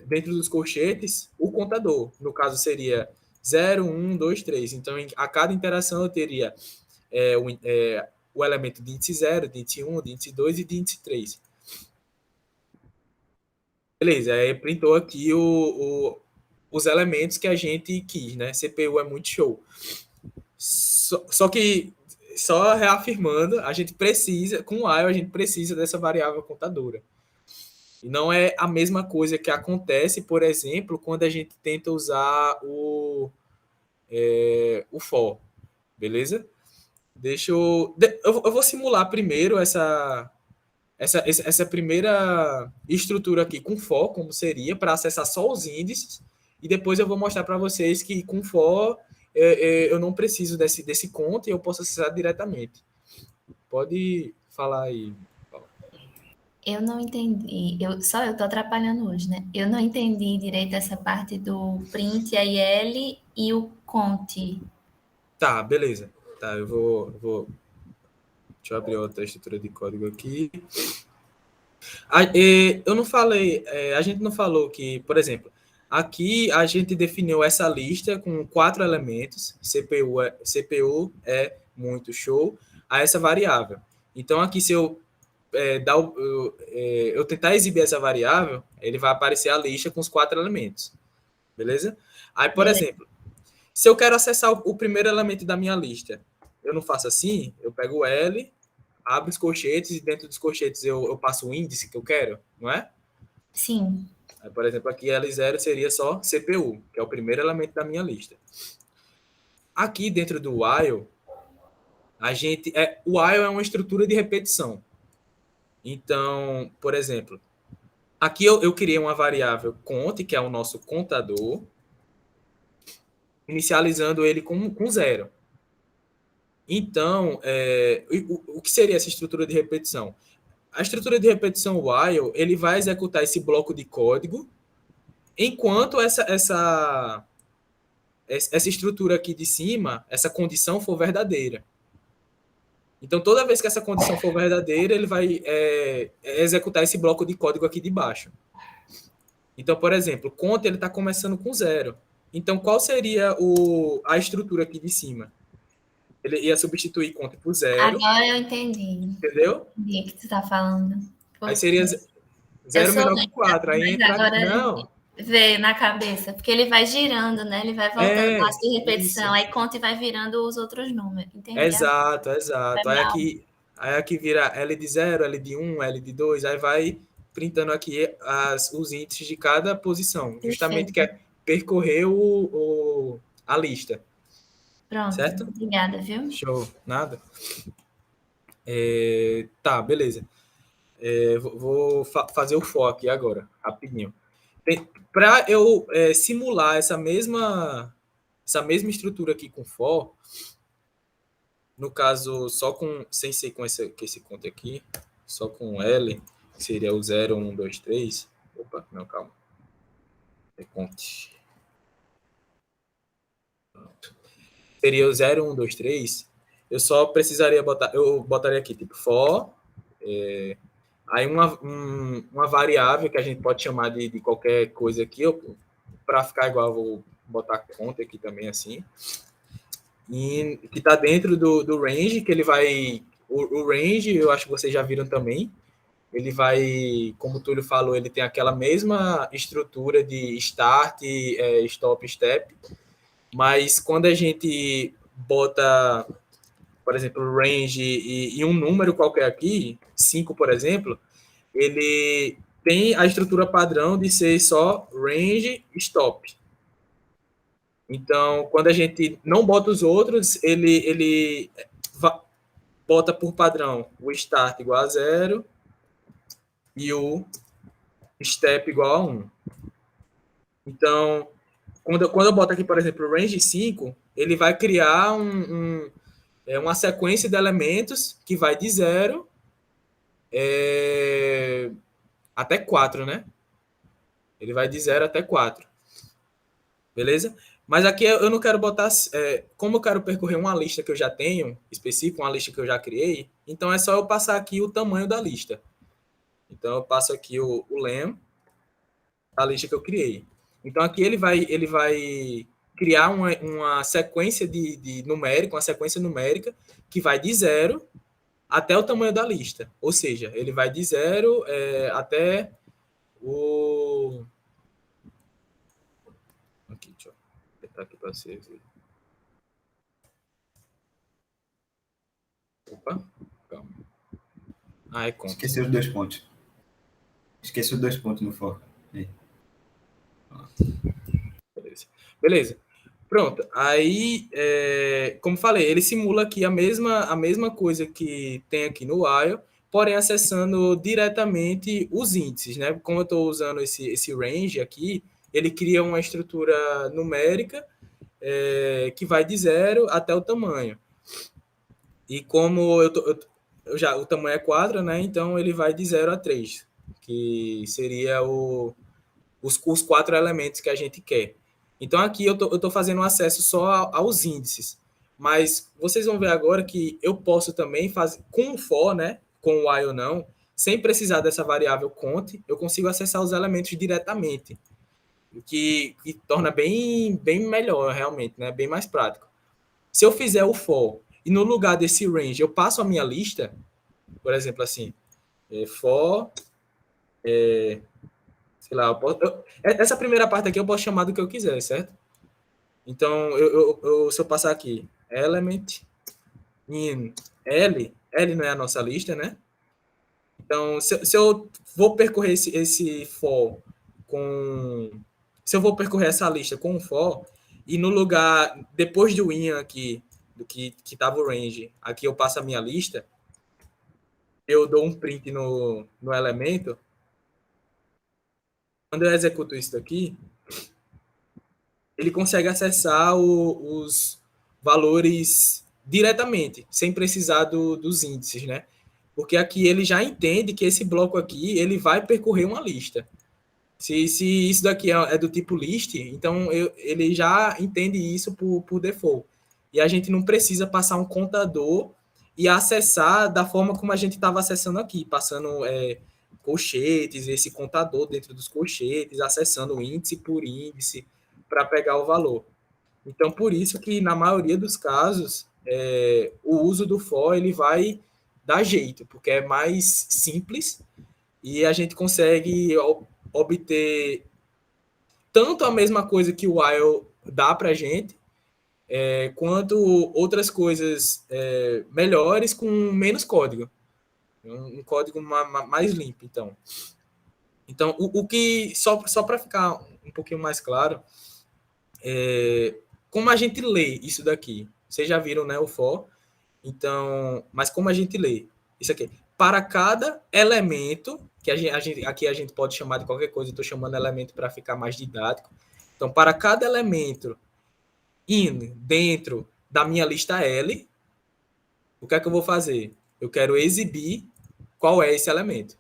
dentro dos colchetes o contador. No caso, seria 0, 1, 2, 3. Então, a cada interação eu teria o elemento de índice 0, de índice 1, de índice 2 e de índice 3. Beleza, aí printou aqui os elementos que a gente quis, né? CPU é muito show. Só que, só reafirmando, a gente precisa, com o while, a gente precisa dessa variável contadora. E não é a mesma coisa que acontece, por exemplo, quando a gente tenta usar o for, beleza? Eu vou simular primeiro essa primeira estrutura aqui com for, como seria, para acessar só os índices, e depois eu vou mostrar para vocês que com for eu não preciso desse conta e eu posso acessar diretamente. Pode falar aí. Eu não entendi, eu tô atrapalhando hoje, né? Eu não entendi direito essa parte do print IL e o conte. Tá, beleza. Tá, eu vou... Deixa eu abrir outra estrutura de código aqui. Eu não falei, a gente não falou que, por exemplo, aqui a gente definiu essa lista com 4 elementos, CPU é muito show, a essa variável. Então, aqui, se eu eu tentar exibir essa variável, ele vai aparecer a lista com os 4 elementos. Beleza? Aí, por exemplo, se eu quero acessar o primeiro elemento da minha lista, eu não faço assim, eu pego o L, abro os colchetes e dentro dos colchetes eu passo o índice que eu quero, não é? Sim. Aí, por exemplo, aqui L0 seria só CPU, que é o primeiro elemento da minha lista. Aqui dentro do while, o while é uma estrutura de repetição. Então, por exemplo, aqui eu criei uma variável cont, que é o nosso contador, inicializando ele com 0. Então, o que seria essa estrutura de repetição? A estrutura de repetição while, ele vai executar esse bloco de código enquanto essa estrutura aqui de cima, essa condição for verdadeira. Então, toda vez que essa condição for verdadeira, ele vai executar esse bloco de código aqui de baixo. Então, por exemplo, conta ele está começando com 0. Então, qual seria a estrutura aqui de cima? Ele ia substituir conta por 0. Agora eu entendi. Entendeu? Entendi o que tu está falando. Aí seria 0 menor que 4. Aí entra... Não, veio na cabeça, porque ele vai girando, né? Ele vai voltando É, lá de isso. repetição, aí conta e vai virando os outros números. Entendi. Exato, Foi exato. mal. Aí aqui vira L de 0, L de 1, L de 2, aí vai printando aqui os índices de cada posição, justamente que Perfeito. é percorrer a lista, Pronto. certo? Obrigada, viu? Show, nada. Tá, beleza. Vou fazer o for aqui agora, rapidinho. Para eu simular essa mesma estrutura aqui com for, no caso, só sem ser com esse conto aqui, só com L, que seria o 0, 1, 2, 3. Opa, não, calma. Conte. Seria o 0, 1, 2, 3. Eu só precisaria eu botaria aqui, tipo, for, aí uma variável que a gente pode chamar de qualquer coisa aqui, para ficar igual, eu vou botar conta aqui também, assim, e que está dentro do range, que ele vai... O range, eu acho que vocês já viram também, ele vai, como o Túlio falou, ele tem aquela mesma estrutura de start, stop, step, mas quando a gente bota, por exemplo, range e um número qualquer aqui, 5, por exemplo, ele tem a estrutura padrão de ser só range, stop. Então, quando a gente não bota os outros, ele bota por padrão o start igual a 0 e o step igual a 1. Então, quando eu boto aqui, por exemplo, o range 5, ele vai criar uma sequência de elementos que vai de 0 até 4, né? Ele vai de 0 até 4. Beleza? Mas aqui eu não quero botar... como eu quero percorrer uma lista que eu já tenho, específica, uma lista que eu já criei, então é só eu passar aqui o tamanho da lista. Então, eu passo aqui o lem da lista que eu criei. Então, aqui ele vai criar uma sequência de numérica, uma sequência numérica que vai de 0 até o tamanho da lista. Ou seja, ele vai de 0 até o... Aqui, deixa eu apertar aqui para vocês verem. Opa, calma. É conta. Esqueci os 2 pontos. Esqueci os 2 pontos no for. Aí. Beleza. Pronto. Aí, como falei, ele simula aqui a mesma coisa que tem aqui no while, porém acessando diretamente os índices, né? Como eu estou usando esse range aqui, ele cria uma estrutura numérica que vai de 0 até o tamanho. E como o tamanho é 4, né? Então ele vai de 0 a 3, que seria os 4 elementos que a gente quer. Então, aqui eu estou fazendo um acesso só aos índices. Mas vocês vão ver agora que eu posso também fazer, com o for, né, com o while não, sem precisar dessa variável count, eu consigo acessar os elementos diretamente. O que torna bem melhor, realmente, né, bem mais prático. Se eu fizer o for e no lugar desse range eu passo a minha lista, por exemplo, assim, for... sei lá, essa primeira parte aqui eu posso chamar do que eu quiser, certo? Então, se eu passar aqui, element in L não é a nossa lista, né? Então, se eu vou percorrer esse for com... Se eu vou percorrer essa lista com um for, e no lugar, depois do in aqui, do que estava o range, aqui eu passo a minha lista, eu dou um print no elemento. Quando eu executo isso daqui, ele consegue acessar os valores diretamente, sem precisar dos índices, né? Porque aqui ele já entende que esse bloco aqui ele vai percorrer uma lista. Se isso daqui é do tipo list, então ele já entende isso por default. E a gente não precisa passar um contador e acessar da forma como a gente estava acessando aqui, passando colchetes, esse contador dentro dos colchetes, acessando índice por índice para pegar o valor. Então, por isso que, na maioria dos casos, o uso do for ele vai dar jeito, porque é mais simples e a gente consegue obter tanto a mesma coisa que o while dá para a gente, quanto outras coisas melhores com menos código. Um código mais limpo, então. Então, o que, só para ficar um pouquinho mais claro, como a gente lê isso daqui? Vocês já viram, né, o for? Então, mas como a gente lê isso aqui? Para cada elemento, que aqui a gente pode chamar de qualquer coisa, estou chamando elemento para ficar mais didático. Então, para cada elemento dentro da minha lista L, o que é que eu vou fazer? Eu quero exibir qual é esse elemento.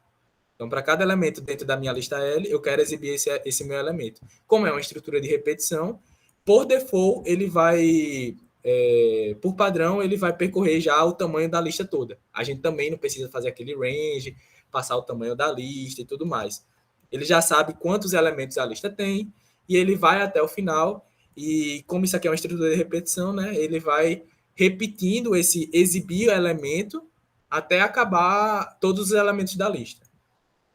Então, para cada elemento dentro da minha lista L, eu quero exibir esse meu elemento. Como é uma estrutura de repetição, por default, ele vai, por padrão, ele vai percorrer já o tamanho da lista toda. A gente também não precisa fazer aquele range, passar o tamanho da lista e tudo mais. Ele já sabe quantos elementos a lista tem, e ele vai até o final, e como isso aqui é uma estrutura de repetição, né, ele vai repetindo esse exibir o elemento até acabar todos os elementos da lista.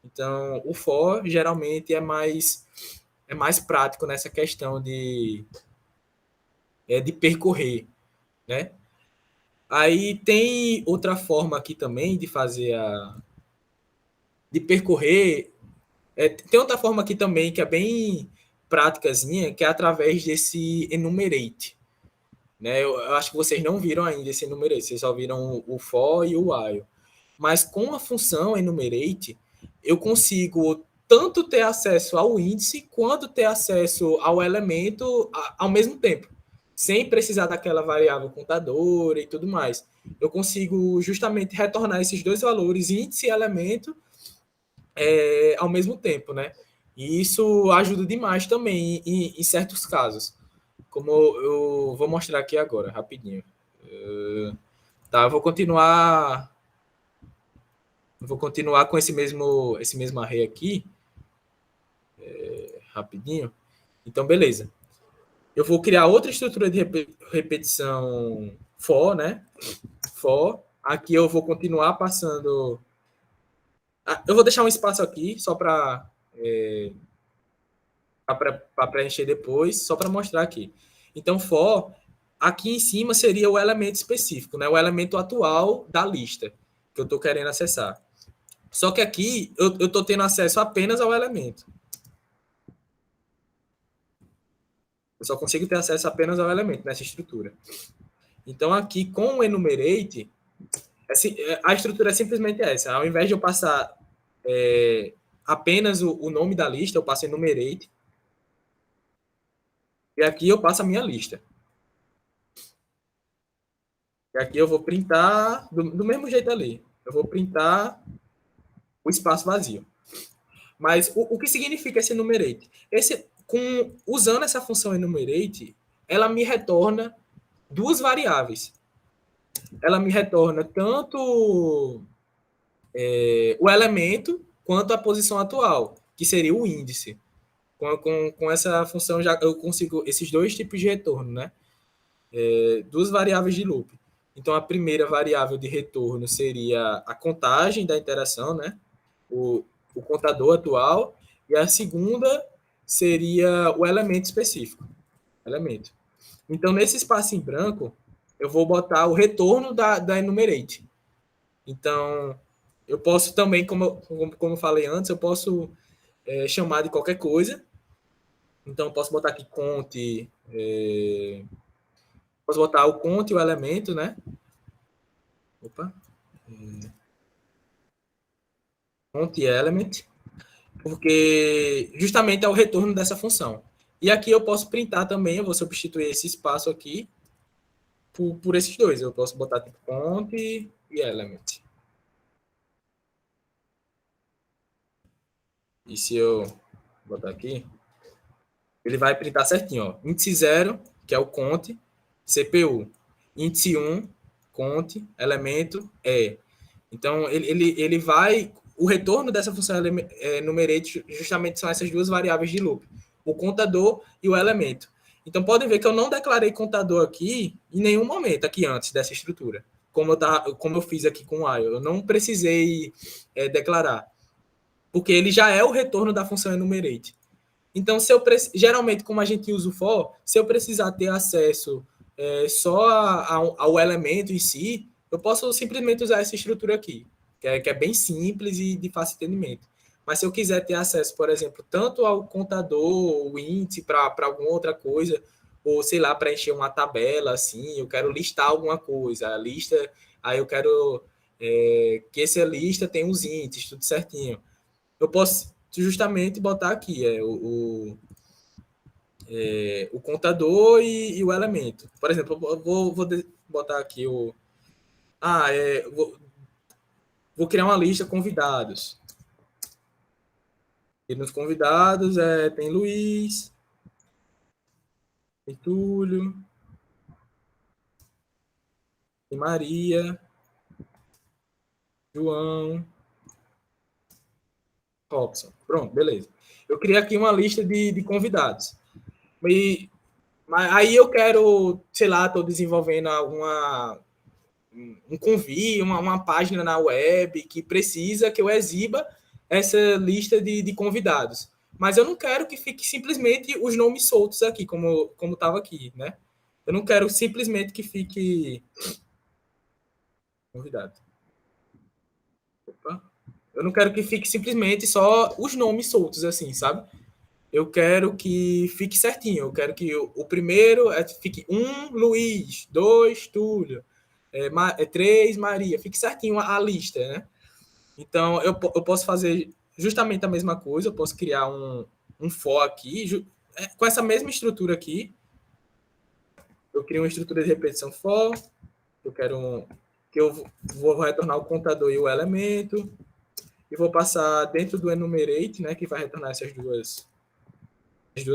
Então, o for geralmente é mais prático nessa questão de percorrer, né? Aí tem outra forma aqui também de fazer de percorrer. Tem outra forma aqui também que é bem práticazinha, que é através desse enumerate. Né? Eu acho que vocês não viram ainda esse enumerate, vocês só viram o for e o while. Mas com a função enumerate, eu consigo tanto ter acesso ao índice quanto ter acesso ao elemento ao mesmo tempo, sem precisar daquela variável contadora e tudo mais. Eu consigo justamente retornar esses dois valores, índice e elemento, ao mesmo tempo, né? E isso ajuda demais também em certos casos, como eu vou mostrar aqui agora, rapidinho. Tá, eu vou continuar com esse mesmo array aqui, rapidinho. Então, beleza. Eu vou criar outra estrutura de repetição for, né? For. Aqui eu vou continuar passando... eu vou deixar um espaço aqui, só para preencher depois, só para mostrar aqui. Então, for, aqui em cima seria o elemento específico, né? O elemento atual da lista que eu estou querendo acessar. Só que aqui eu estou tendo acesso apenas ao elemento. Eu só consigo ter acesso apenas ao elemento nessa estrutura. Então, aqui com o enumerate, a estrutura é simplesmente essa. Ao invés de eu passar apenas o nome da lista, eu passo enumerate. E aqui eu passo a minha lista. E aqui eu vou printar do mesmo jeito ali. Eu vou printar o espaço vazio. Mas o que significa esse enumerate? Usando essa função enumerate, ela me retorna duas variáveis. Ela me retorna tanto o elemento quanto a posição atual, que seria o índice. Com essa função já eu consigo esses dois tipos de retorno, né? Duas variáveis de loop. Então, a primeira variável de retorno seria a contagem da interação, né? O contador atual. E a segunda seria o elemento específico. Elemento. Então, nesse espaço em branco, eu vou botar o retorno da enumerate. Então, eu posso também, como eu falei antes, eu posso chamar de qualquer coisa. Então, eu posso botar aqui conte... posso botar o conte e o elemento, né? Opa. Conte element, porque justamente é o retorno dessa função. E aqui eu posso printar também, eu vou substituir esse espaço aqui por esses dois. Eu posso botar tipo conte e element. E se eu botar aqui, ele vai printar certinho, ó. Índice 0, que é o conte, CPU. Índice 1, conte, elemento, Então, ele vai... O retorno dessa função enumerate justamente são essas duas variáveis de loop. O contador e o elemento. Então, podem ver que eu não declarei contador aqui em nenhum momento, aqui antes dessa estrutura. Como eu fiz aqui com o while. Eu não precisei declarar. Porque ele já é o retorno da função enumerate. Então, geralmente, como a gente usa o for, se eu precisar ter acesso só ao elemento em si, eu posso simplesmente usar essa estrutura aqui, que é bem simples e de fácil entendimento. Mas se eu quiser ter acesso, por exemplo, tanto ao contador, o índice para alguma outra coisa, ou sei lá, para encher uma tabela, assim, eu quero listar alguma coisa, a lista, aí eu quero que essa lista tenha os índices, tudo certinho. Eu posso justamente botar aqui o contador e o elemento. Por exemplo, eu vou botar aqui vou criar uma lista convidados. E nos convidados tem Luiz, tem Túlio, tem Maria, João, Robson. Pronto, beleza. Eu criei aqui uma lista de convidados. Mas aí eu quero, sei lá, estou desenvolvendo um convite, uma página na web que precisa que eu exiba essa lista de convidados. Mas eu não quero que fique simplesmente os nomes soltos aqui, como estava aqui, né? Eu não quero simplesmente que fique convidado. Opa. Eu não quero que fique simplesmente só os nomes soltos, assim, sabe? Eu quero que fique certinho. Eu quero que o primeiro fique 1, Luiz, 2, Túlio, 3, Maria. Fique certinho a lista, né? Então, eu posso fazer justamente a mesma coisa. Eu posso criar um for aqui, com essa mesma estrutura aqui. Eu crio uma estrutura de repetição for. Que eu vou retornar o contador e o elemento. E vou passar dentro do enumerate, né? Que vai retornar essas duas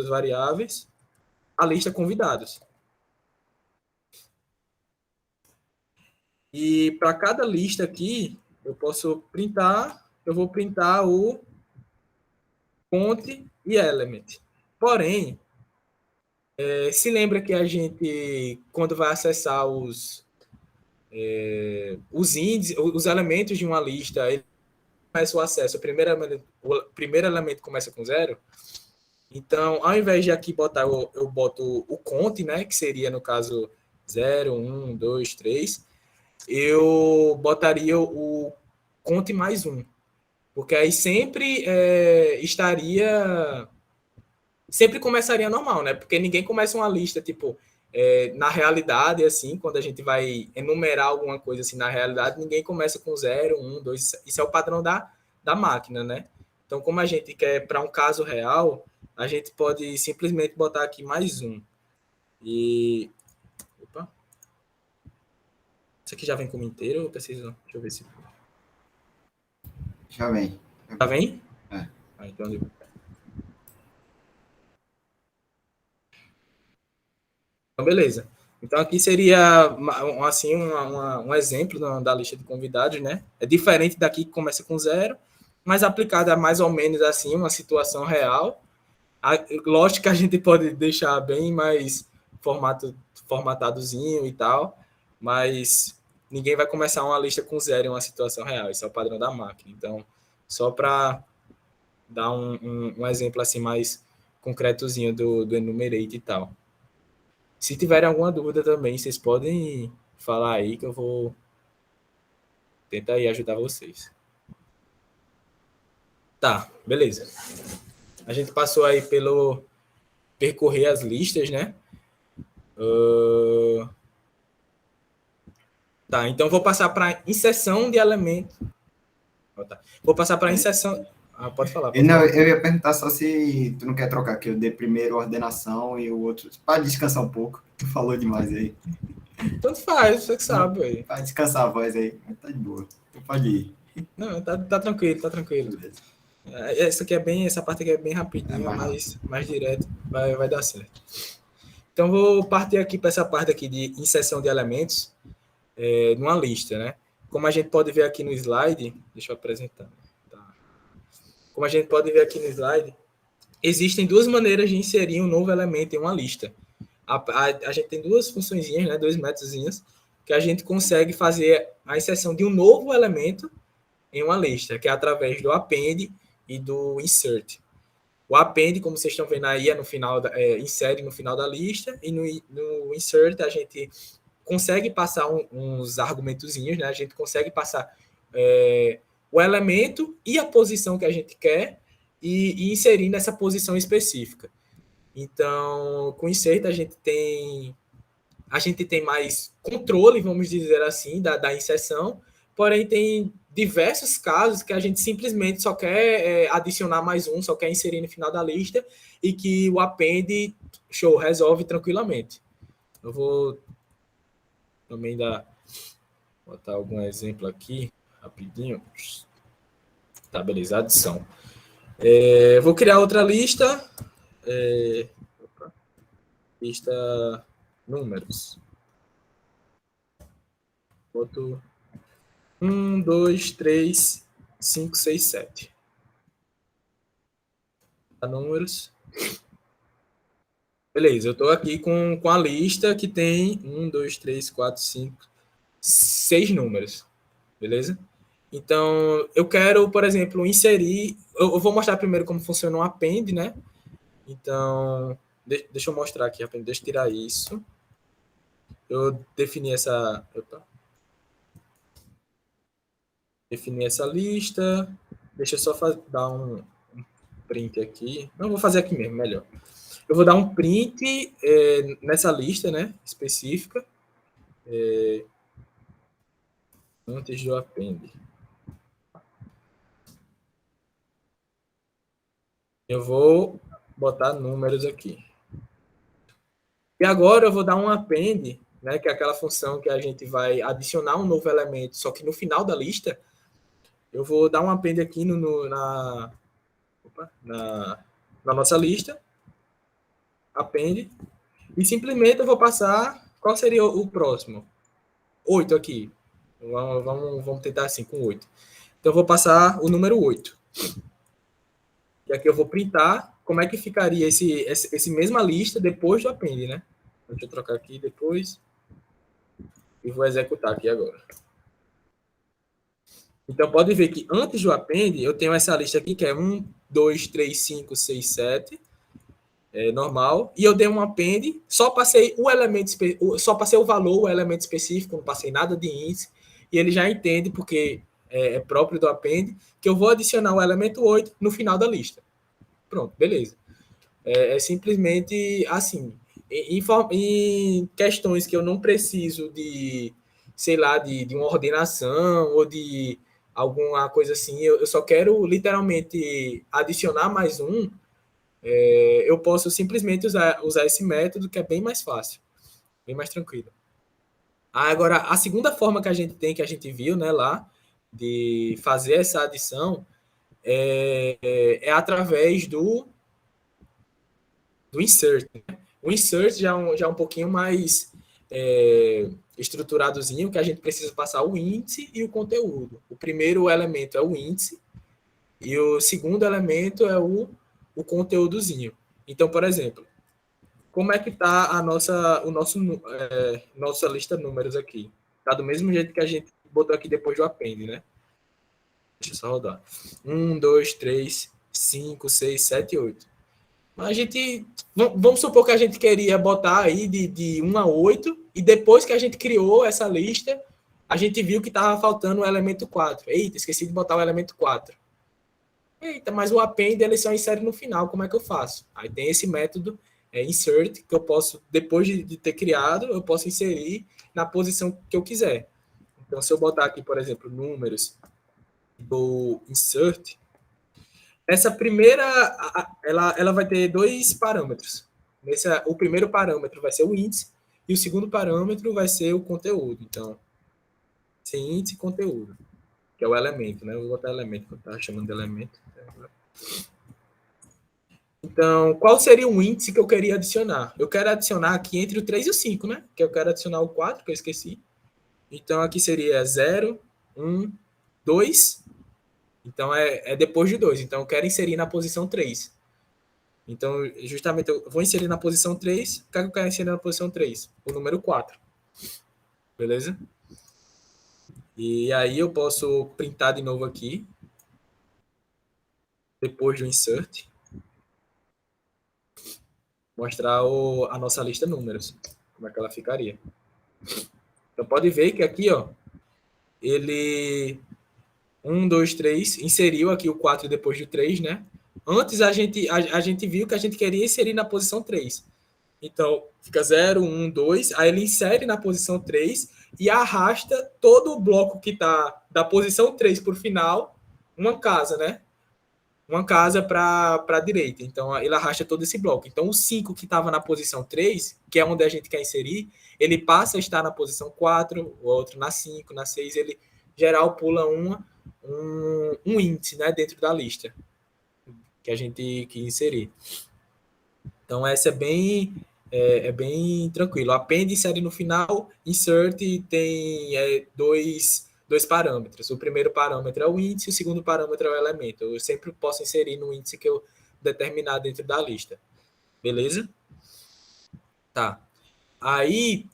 variáveis, a lista convidados. E para cada lista aqui, eu vou printar o fonte e element. Porém, se lembra que a gente, quando vai acessar os índices, os elementos de uma lista, ele começa o acesso, o primeiro elemento começa com 0. Então, ao invés de aqui eu boto o conte, né, que seria, no caso, 0, 1, 2, 3, eu botaria o conte mais 1. Porque aí sempre sempre começaria normal, né? Porque ninguém começa uma lista, tipo, na realidade, assim, quando a gente vai enumerar alguma coisa assim na realidade, ninguém começa com 0, 1, 2, isso é o padrão da máquina, né? Então, como a gente quer para um caso real, a gente pode simplesmente botar aqui mais 1. E... Opa. Isso aqui já vem como inteiro ou eu preciso... Deixa eu ver se... Já vem. Já vem? É. Então... Então, beleza. Então, aqui seria assim, um exemplo da lista de convidados, né? É diferente daqui que começa com 0, mas aplicada a mais ou menos assim, uma situação real. Lógico que a gente pode deixar bem mais formatadozinho e tal, mas ninguém vai começar uma lista com 0 em uma situação real. Isso é o padrão da máquina. Então, só para dar um exemplo assim mais concretozinho do enumerate e tal. Se tiverem alguma dúvida também, vocês podem falar aí que eu vou tentar aí ajudar vocês. Tá, beleza. A gente passou aí pelo percorrer as listas, né? Tá, então vou passar para inserção de elemento. Vou passar para inserção... pode falar. Não, eu ia perguntar só se tu não quer trocar, que eu dei primeiro ordenação e o outro... Para descansar um pouco. Tu falou demais aí. Tanto faz, você que sabe. Aí. Para descansar a voz aí. Tá de boa. Tu pode ir. Não, tá tranquilo, tá tranquilo. Beleza. Essa parte aqui é bem rapidinho, mais direto, vai dar certo. Então, vou partir aqui para essa parte aqui de inserção de elementos numa lista, né? Como a gente pode ver aqui no slide, deixa eu apresentar. Tá. Como a gente pode ver aqui no slide, existem duas maneiras de inserir um novo elemento em uma lista. A gente tem duas funçõezinhas, né? 2 métodozinhos, que a gente consegue fazer a inserção de um novo elemento em uma lista, que é através do append e do insert. O append, como vocês estão vendo aí, é no final, insere no final da lista, e no insert a gente consegue passar uns argumentozinhos, né? A gente consegue passar o elemento e a posição que a gente quer e inserir nessa posição específica. Então, com insert a gente tem mais controle, vamos dizer assim, da inserção, porém tem diversos casos que a gente simplesmente só quer adicionar mais um, só quer inserir no final da lista e que o append, resolve tranquilamente. Eu vou também botar algum exemplo aqui, rapidinho. Tá, beleza, adição. Vou criar outra lista. Lista números. Boto 1, 2, 3, 5, 6, 7. Números. Beleza, eu estou aqui com a lista que tem 1, 2, 3, 4, 5, 6 números. Beleza? Então, eu quero, por exemplo, inserir... Eu vou mostrar primeiro como funciona um append, né? Então, deixa eu mostrar aqui, deixa eu tirar isso. Eu defini essa... Defini essa lista. Deixa eu só dar um print aqui. Não, vou fazer aqui mesmo, melhor. Eu vou dar um print nessa lista, né, específica, antes do append. Eu vou botar números aqui. E agora eu vou dar um append, né, que é aquela função que a gente vai adicionar um novo elemento, só que no final da lista, eu vou dar um append aqui na nossa lista, append, e simplesmente eu vou passar, qual seria o próximo? 8 aqui. Vamos tentar assim, com 8. Então, eu vou passar o número 8. E aqui eu vou printar como é que ficaria esse mesma lista depois do append, né? Deixa eu trocar aqui depois. E vou executar aqui agora. Então, pode ver que antes do append, eu tenho essa lista aqui, que é 1, 2, 3, 5, 6, 7. Normal. E eu dei um append, só passei o elemento, só passei o valor, o elemento específico, não passei nada de índice. E ele já entende, porque é próprio do append, que eu vou adicionar o elemento 8 no final da lista. Pronto, beleza. É simplesmente assim. Em questões que eu não preciso de, sei lá, de uma ordenação ou de alguma coisa assim, eu só quero literalmente adicionar mais um, eu posso simplesmente usar esse método, que é bem mais fácil, bem mais tranquilo. Agora, a segunda forma que a gente tem, que a gente viu, né, lá, de fazer essa adição, é através do insert. O insert já é um pouquinho mais estruturadozinho, que a gente precisa passar o índice e o conteúdo. O primeiro elemento é o índice e o segundo elemento é o conteúdozinho. Então, por exemplo, como é que está nossa lista de números aqui? Está do mesmo jeito que a gente botou aqui depois do append, né? Deixa eu só rodar. 1, 2, 3, 5, 6, 7, 8. A gente, vamos supor que a gente queria botar aí de 1 a 8, e depois que a gente criou essa lista, a gente viu que estava faltando o elemento 4. Eita, esqueci de botar o elemento 4. Eita, mas o append ele só insere no final, como é que eu faço? Aí tem esse método insert, que eu posso, depois de ter criado, eu posso inserir na posição que eu quiser. Então, se eu botar aqui, por exemplo, números do insert, essa primeira, ela vai ter dois parâmetros. O primeiro parâmetro vai ser o índice e o segundo parâmetro vai ser o conteúdo. Então, sem índice e conteúdo, que é o elemento, né? Eu vou botar elemento, que eu estava chamando de elemento. Então, qual seria o índice que eu queria adicionar? Eu quero adicionar aqui entre o 3 e o 5, né? Que eu quero adicionar o 4, que eu esqueci. Então, aqui seria 0, 1, 2. Então, é depois de 2. Então, eu quero inserir na posição 3. Então, justamente, eu vou inserir na posição 3. O que eu quero inserir na posição 3? O número 4. Beleza? E aí, eu posso printar de novo aqui. Depois do insert. mostrar a nossa lista números, como é que ela ficaria. Então pode ver que aqui, ó, ele 1, 2, 3, inseriu aqui o 4 depois do 3, né? Antes a gente viu que a gente queria inserir na posição 3. Então, fica 0, 1, 2, aí ele insere na posição 3 e arrasta todo o bloco que está da posição 3 para o final, uma casa, né? Uma casa para a direita. Então, ele arrasta todo esse bloco. Então, o 5 que estava na posição 3, que é onde a gente quer inserir, ele passa a estar na posição 4, o outro na 5, na 6, ele geral pula um índice, né, dentro da lista que a gente quer inserir. Então, essa é bem tranquilo. Append, insere no final, insert tem dois parâmetros. O primeiro parâmetro é o índice, o segundo parâmetro é o elemento. Eu sempre posso inserir no índice que eu determinar dentro da lista. Beleza? Tá. Aí,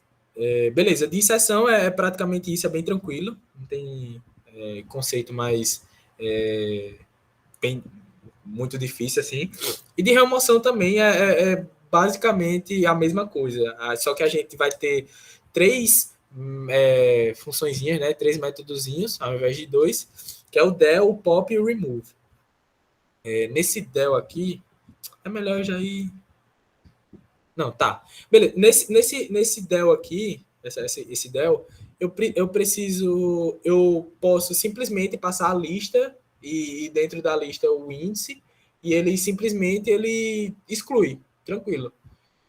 beleza. De inserção é praticamente isso, é bem tranquilo. Não tem conceito mais bem, muito difícil assim. E de remoção também é basicamente a mesma coisa. Só que a gente vai ter 3 funçõezinhas, né? 3 métodozinhos, ao invés de 2, que é o del, o pop e o remove. Nesse del aqui, é melhor já ir... Não, tá. Beleza. Nesse del aqui, esse del, eu posso simplesmente passar a lista e dentro da lista o índice e ele simplesmente exclui, tranquilo.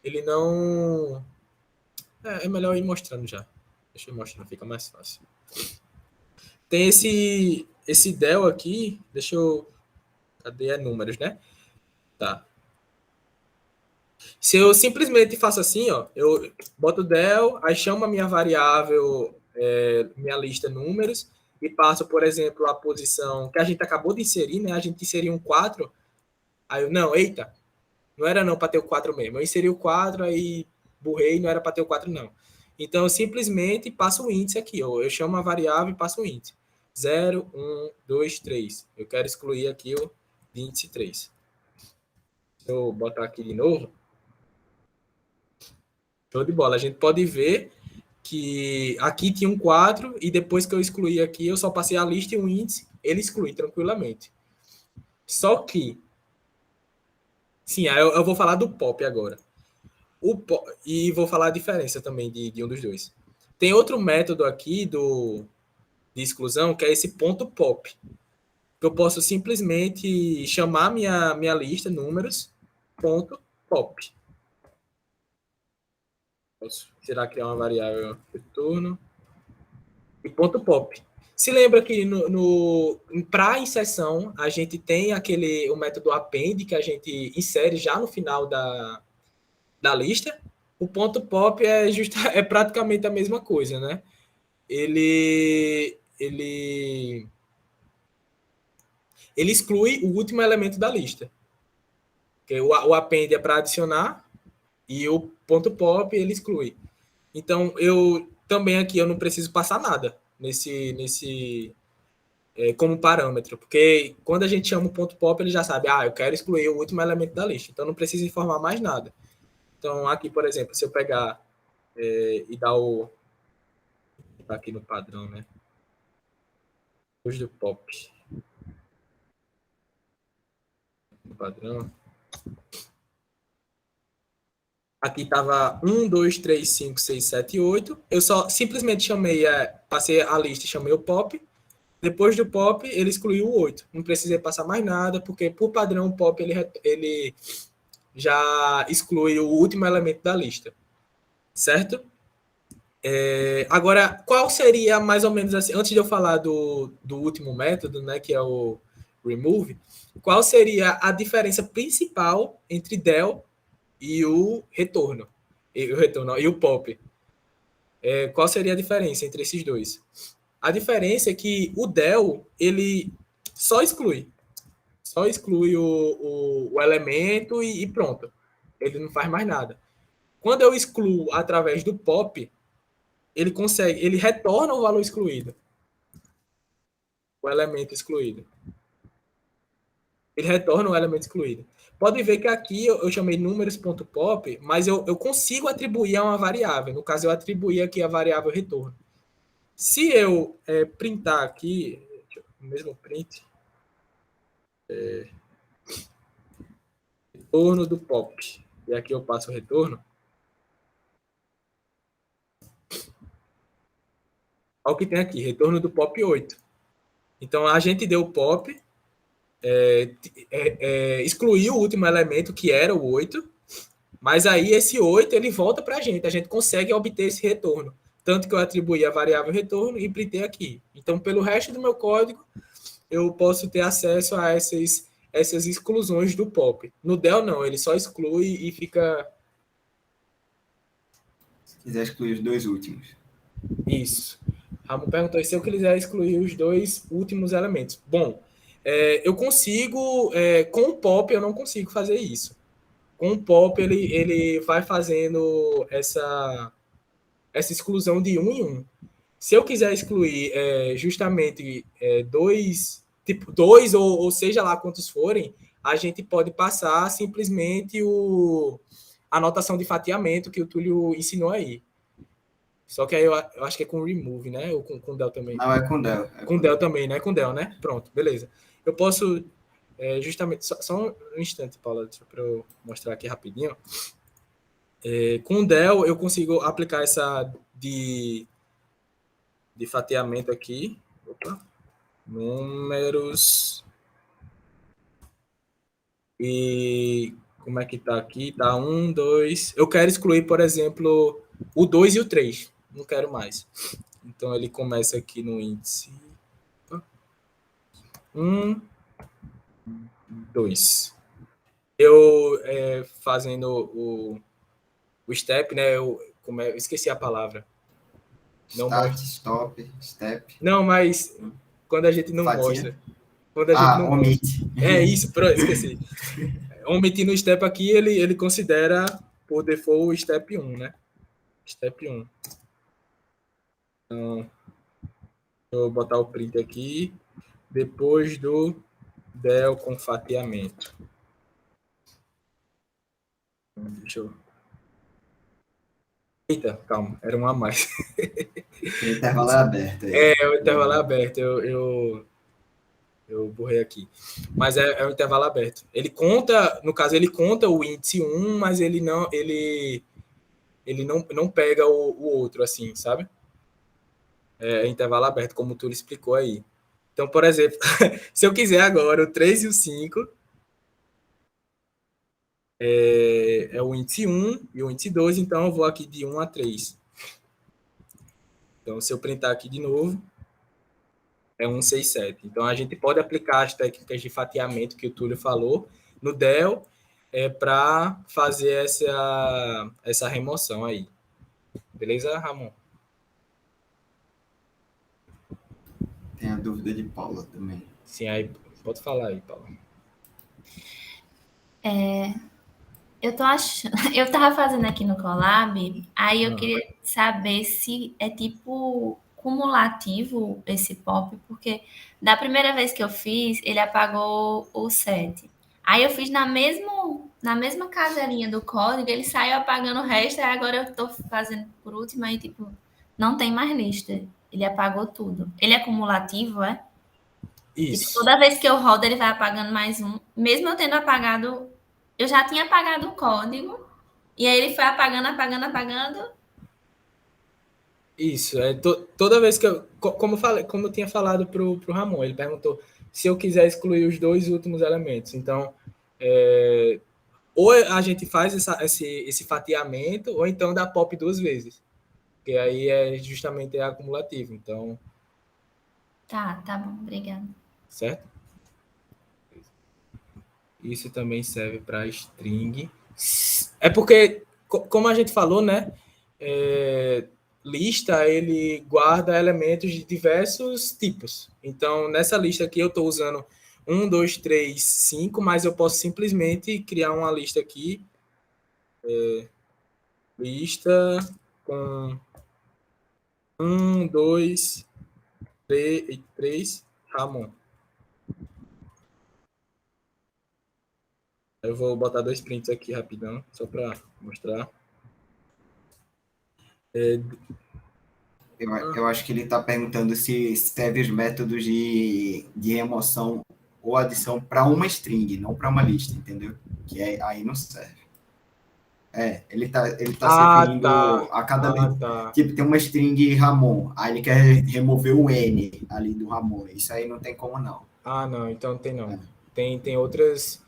Ele não... É melhor ir mostrando já. Deixa eu mostrar, fica mais fácil. Tem esse del aqui, deixa eu... Cadê números, né? Tá. Se eu simplesmente faço assim, ó, eu boto del, aí chamo a minha variável, minha lista números, e passo, por exemplo, a posição que a gente acabou de inserir, né? A gente inseriu um 4, aí eu, não, eita, não era não para ter o 4 mesmo. Eu inseri o 4, aí burrei, não era para ter o 4 não. Então, eu simplesmente passo o índice aqui, ó. Eu chamo a variável e passo o índice. 0, 1, 2, 3. Eu quero excluir aqui o índice 3. Se eu botar aqui de novo, show de bola. A gente pode ver que aqui tinha um 4 e depois que eu excluí aqui, eu só passei a lista e um índice, ele exclui tranquilamente. Só que, sim, eu vou falar do pop agora. E vou falar a diferença também de um dos dois. Tem outro método aqui de exclusão, que é esse ponto pop. Que eu posso simplesmente chamar minha lista, números, ponto pop. Posso tirar, criar uma variável retorno e ponto pop. Se lembra que para inserção a gente tem o método append que a gente insere já no final da lista. O ponto pop é praticamente a mesma coisa, né? Ele exclui o último elemento da lista. O append é para adicionar e o ponto pop ele exclui. Então, também aqui eu não preciso passar nada como parâmetro, porque quando a gente chama o ponto pop, ele já sabe, eu quero excluir o último elemento da lista, então não precisa informar mais nada. Então, aqui, por exemplo, se eu pegar e dar tá aqui no padrão, né? Depois do pop. No padrão. Aqui estava 1, 2, 3, 5, 6, 7, 8. Eu só simplesmente passei a lista e chamei o pop. Depois do pop, ele excluiu o 8. Não precisei passar mais nada, porque por padrão o pop ele já exclui o último elemento da lista. Certo? Agora, qual seria mais ou menos assim, antes de eu falar do último método, né, que é o remove, qual seria a diferença principal entre del e o retorno? E o pop? Qual seria a diferença entre esses dois? A diferença é que o del, ele só exclui o elemento e pronto. Ele não faz mais nada. Quando eu excluo através do pop, ele retorna o valor excluído. O elemento excluído. Ele retorna o elemento excluído. Pode ver que aqui eu chamei números.pop, mas eu consigo atribuir a uma variável. No caso, eu atribuí aqui a variável retorno. Se eu printar aqui, o mesmo print, retorno do pop, e aqui eu passo o retorno, olha o que tem aqui, retorno do pop 8. Então, a gente deu o pop, excluiu o último elemento, que era o 8, mas aí esse 8 ele volta para a gente consegue obter esse retorno. Tanto que eu atribuí a variável retorno e printei aqui. Então, pelo resto do meu código, eu posso ter acesso a essas exclusões do pop. No Del, não, ele só exclui e fica... Se quiser excluir os dois últimos. Isso. Ramon perguntou se eu quiser excluir os dois últimos elementos. Bom, eu consigo... com o pop, eu não consigo fazer isso. Com o pop, ele vai fazendo essa exclusão de um em um. Se eu quiser excluir justamente dois ou seja lá quantos forem, a gente pode passar simplesmente a notação de fatiamento que o Túlio ensinou aí. Só que aí eu acho que é com remove, né? Ou com del também. Não, é com del. Com del também, né? Com del, né? Pronto, beleza. Eu posso justamente... Só um instante, Paula, para eu mostrar aqui rapidinho. Com o del, eu consigo aplicar essa de fatiamento aqui. Opa. Números. E como é que tá aqui? Tá 1, 2. Eu quero excluir, por exemplo, o 2 e o 3. Não quero mais. Então, ele começa aqui no índice 1, 2. Eu fazendo o step, né? Eu esqueci a palavra. Não Start, mostra. Stop, step. Não, mas quando a gente não Fatia. mostra. Quando a gente não omite. Mostra. Isso, esqueci. Omitir no step aqui, ele considera por default o step 1, né? Step 1. Então, vou botar o print aqui. Depois do del com fatiamento. Deixa eu... Eita, calma, era um a mais. O intervalo é aberto. O intervalo é aberto. Eu borrei aqui. Mas é um intervalo aberto. Ele conta, no caso, ele conta o índice 1, mas ele não pega o outro, assim, sabe? É intervalo aberto, como o Túlio explicou aí. Então, por exemplo, se eu quiser agora o 3 e o 5, é o índice 1 e o índice 2, então eu vou aqui de 1 a 3. Então, se eu printar aqui de novo, é 167. Então, a gente pode aplicar as técnicas de fatiamento que o Túlio falou no del para fazer essa remoção aí. Beleza, Ramon? Tem a dúvida de Paula também. Sim, aí pode falar aí, Paula. Eu tô achando... Eu tava fazendo aqui no Colab, aí eu queria saber se é tipo cumulativo esse pop, porque da primeira vez que eu fiz, ele apagou o 7. Aí eu fiz na mesma caselinha do código, ele saiu apagando o resto, aí agora eu tô fazendo por último, aí tipo, não tem mais lista. Ele apagou tudo. Ele é cumulativo, é? Isso. Tipo, toda vez que eu rodo, ele vai apagando mais um. Mesmo eu tendo apagado... Eu já tinha apagado o código, e aí ele foi apagando, apagando, apagando. Isso, toda vez que eu... Como eu tinha falado pro Ramon, ele perguntou se eu quiser excluir os dois últimos elementos. Então, ou a gente faz esse fatiamento, ou então dá pop 2 vezes. Que aí é justamente acumulativo. Então... Tá bom, obrigada. Certo? Isso também serve para string. É porque, como a gente falou, né? Lista, ele guarda elementos de diversos tipos. Então, nessa lista aqui, eu estou usando 1, 2, 3, 5, mas eu posso simplesmente criar uma lista aqui. Lista com 1, 2, 3, Ramon. Eu vou botar 2 prints aqui rapidão, só para mostrar. Eu acho que ele está perguntando se serve os métodos de remoção ou adição para uma string, não para uma lista, entendeu? Que aí não serve. Ele tá se referindo a cada... Tipo, tem uma string Ramon, aí ele quer remover o N ali do Ramon. Isso aí não tem como, não. Não, então não tem não. Tem outras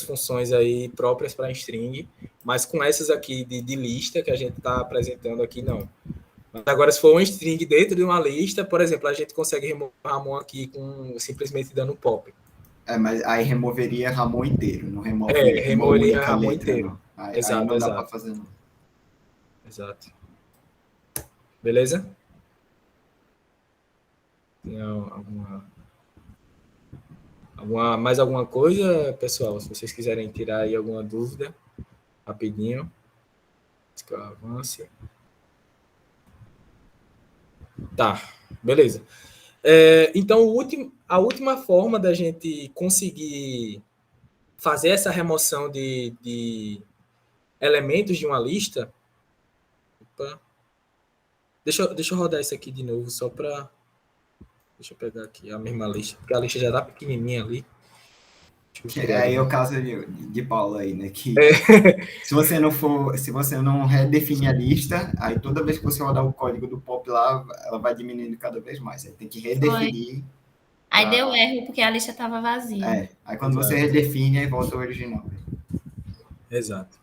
funções aí próprias para string, mas com essas aqui de lista que a gente está apresentando aqui, não. Mas agora, se for uma string dentro de uma lista, por exemplo, a gente consegue remover Ramon aqui com simplesmente dando pop. Mas aí removeria Ramon inteiro, não remove removeria Ramon inteiro. Não. Aí não dá para fazer, não. Exato. Beleza? Tem mais alguma coisa, pessoal? Se vocês quiserem tirar aí alguma dúvida, rapidinho. Que eu avance. Tá, beleza. Então, a última forma da gente conseguir fazer essa remoção de elementos de uma lista... Opa. Deixa eu rodar isso aqui de novo, só para... Deixa eu pegar aqui a mesma lista, porque a lista já está pequenininha ali. Aí é o caso de Paulo aí, né? Que se você não redefinir a lista, aí toda vez que você rodar o código do pop lá, ela vai diminuindo cada vez mais. Aí tem que redefinir. Aí deu erro porque a lista estava vazia. Aí quando você redefine, aí volta ao original. Exato.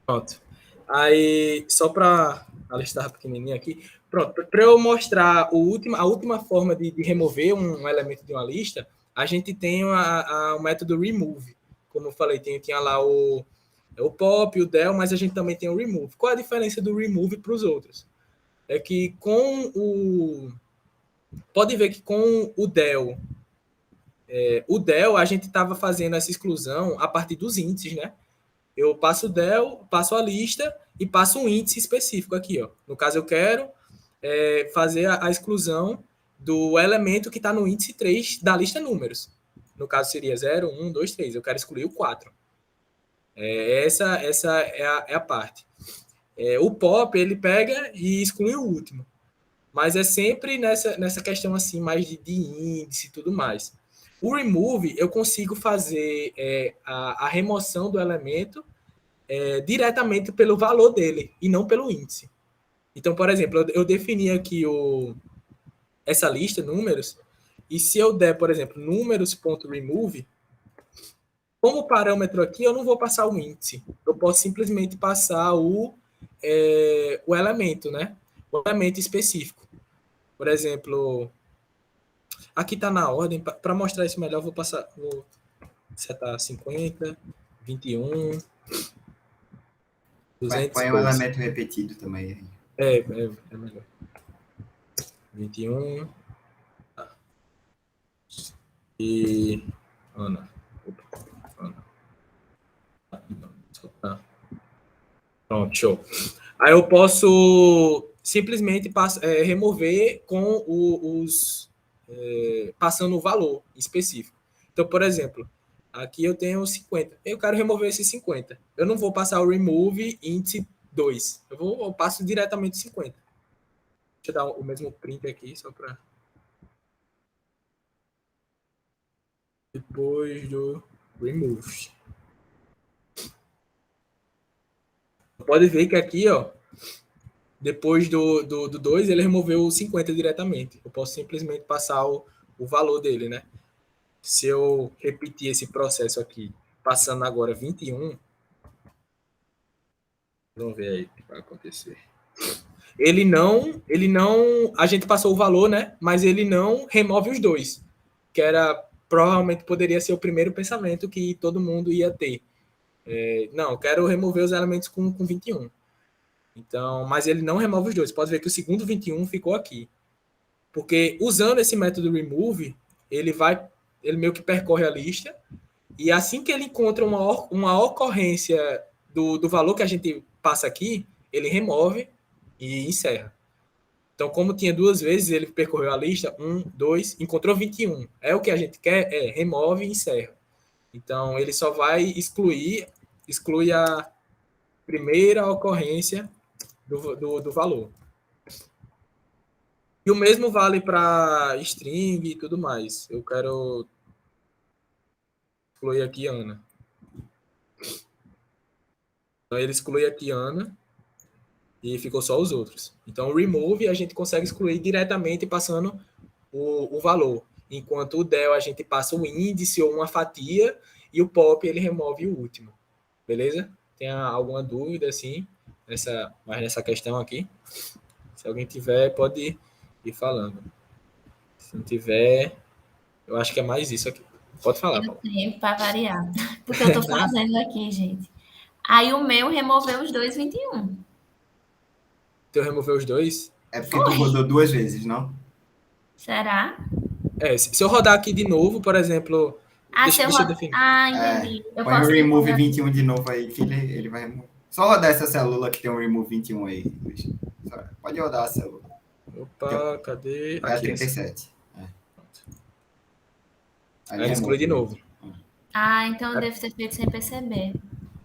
Pronto. Aí, só para a lista estava pequenininha aqui. Pronto, para eu mostrar a última forma de remover um elemento de uma lista, a gente tem o método remove. Como eu falei, tinha lá o pop, o del, mas a gente também tem o remove. Qual a diferença do remove para os outros? É que pode ver que com o del, a gente estava fazendo essa exclusão a partir dos índices, né? Eu passo o del, passo a lista e passo um índice específico aqui, ó. No caso, eu quero fazer a exclusão do elemento que está no índice 3 da lista números. No caso, seria 0, 1, 2, 3. Eu quero excluir o 4. Essa é a parte. O pop, ele pega e exclui o último. Mas é sempre nessa questão assim, mais de índice e tudo mais. O remove, eu consigo fazer a remoção do elemento diretamente pelo valor dele e não pelo índice. Então, por exemplo, eu defini aqui essa lista, números, e se eu der, por exemplo, números.remove, como parâmetro aqui, eu não vou passar o índice. Eu posso simplesmente passar o elemento, né? O elemento específico. Por exemplo, aqui está na ordem. Para mostrar isso melhor, vou setar 50, 21, 200. Põe um elemento repetido também. É melhor. 21. Tá. E... Ana. Pronto, show. Aí eu posso simplesmente remover com passando o valor específico. Então, por exemplo, aqui eu tenho 50. Eu quero remover esses 50. Eu não vou passar o remove índice 2. Eu passo diretamente 50. Deixa eu dar o mesmo print aqui, só para... Depois do remove. Pode ver que aqui, ó, depois do 2, ele removeu o 50 diretamente. Eu posso simplesmente passar o valor dele, né? Se eu repetir esse processo aqui, passando agora 21, vamos ver aí o que vai acontecer. Ele não, a gente passou o valor, né? Mas ele não remove os dois, que provavelmente poderia ser o primeiro pensamento que todo mundo ia ter. Não, eu quero remover os elementos com 21. Então, mas ele não remove os dois. Pode ver que o segundo 21 ficou aqui. Porque usando esse método remove, ele meio que percorre a lista, e assim que ele encontra uma ocorrência do valor que a gente passa aqui, ele remove e encerra. Então, como tinha 2 vezes, ele percorreu a lista, 1, 2, encontrou 21. O que a gente quer remove e encerra. Então, ele só vai exclui a primeira ocorrência do valor. E o mesmo vale para string e tudo mais. Eu quero excluir aqui Ana. Então, ele exclui aqui Ana e ficou só os outros. Então, o remove a gente consegue excluir diretamente passando o valor. Enquanto o del a gente passa o índice ou uma fatia e o pop ele remove o último. Beleza? Tem alguma dúvida assim mais nessa questão aqui? Se alguém tiver, pode ir falando. Se não tiver, eu acho que é mais isso aqui. Pode falar, Eu Paulo. tenho para variar, porque eu estou fazendo aqui, gente. Aí o meu removeu os 2,21. Então, remover os dois? É porque tu rodou 2 vezes, não? Será? Se eu rodar aqui de novo, por exemplo... Se eu deixa eu rodar... definir. Entendi. Eu Põe o posso remove remover. 21 de novo aí, que ele vai remover. Só rodar essa célula que tem um remove 21 aí, Luiz. Pode rodar a célula. Opa, cadê? É a Aqui. 37. Aí ele exclui de novo. Então eu devo ter feito sem perceber.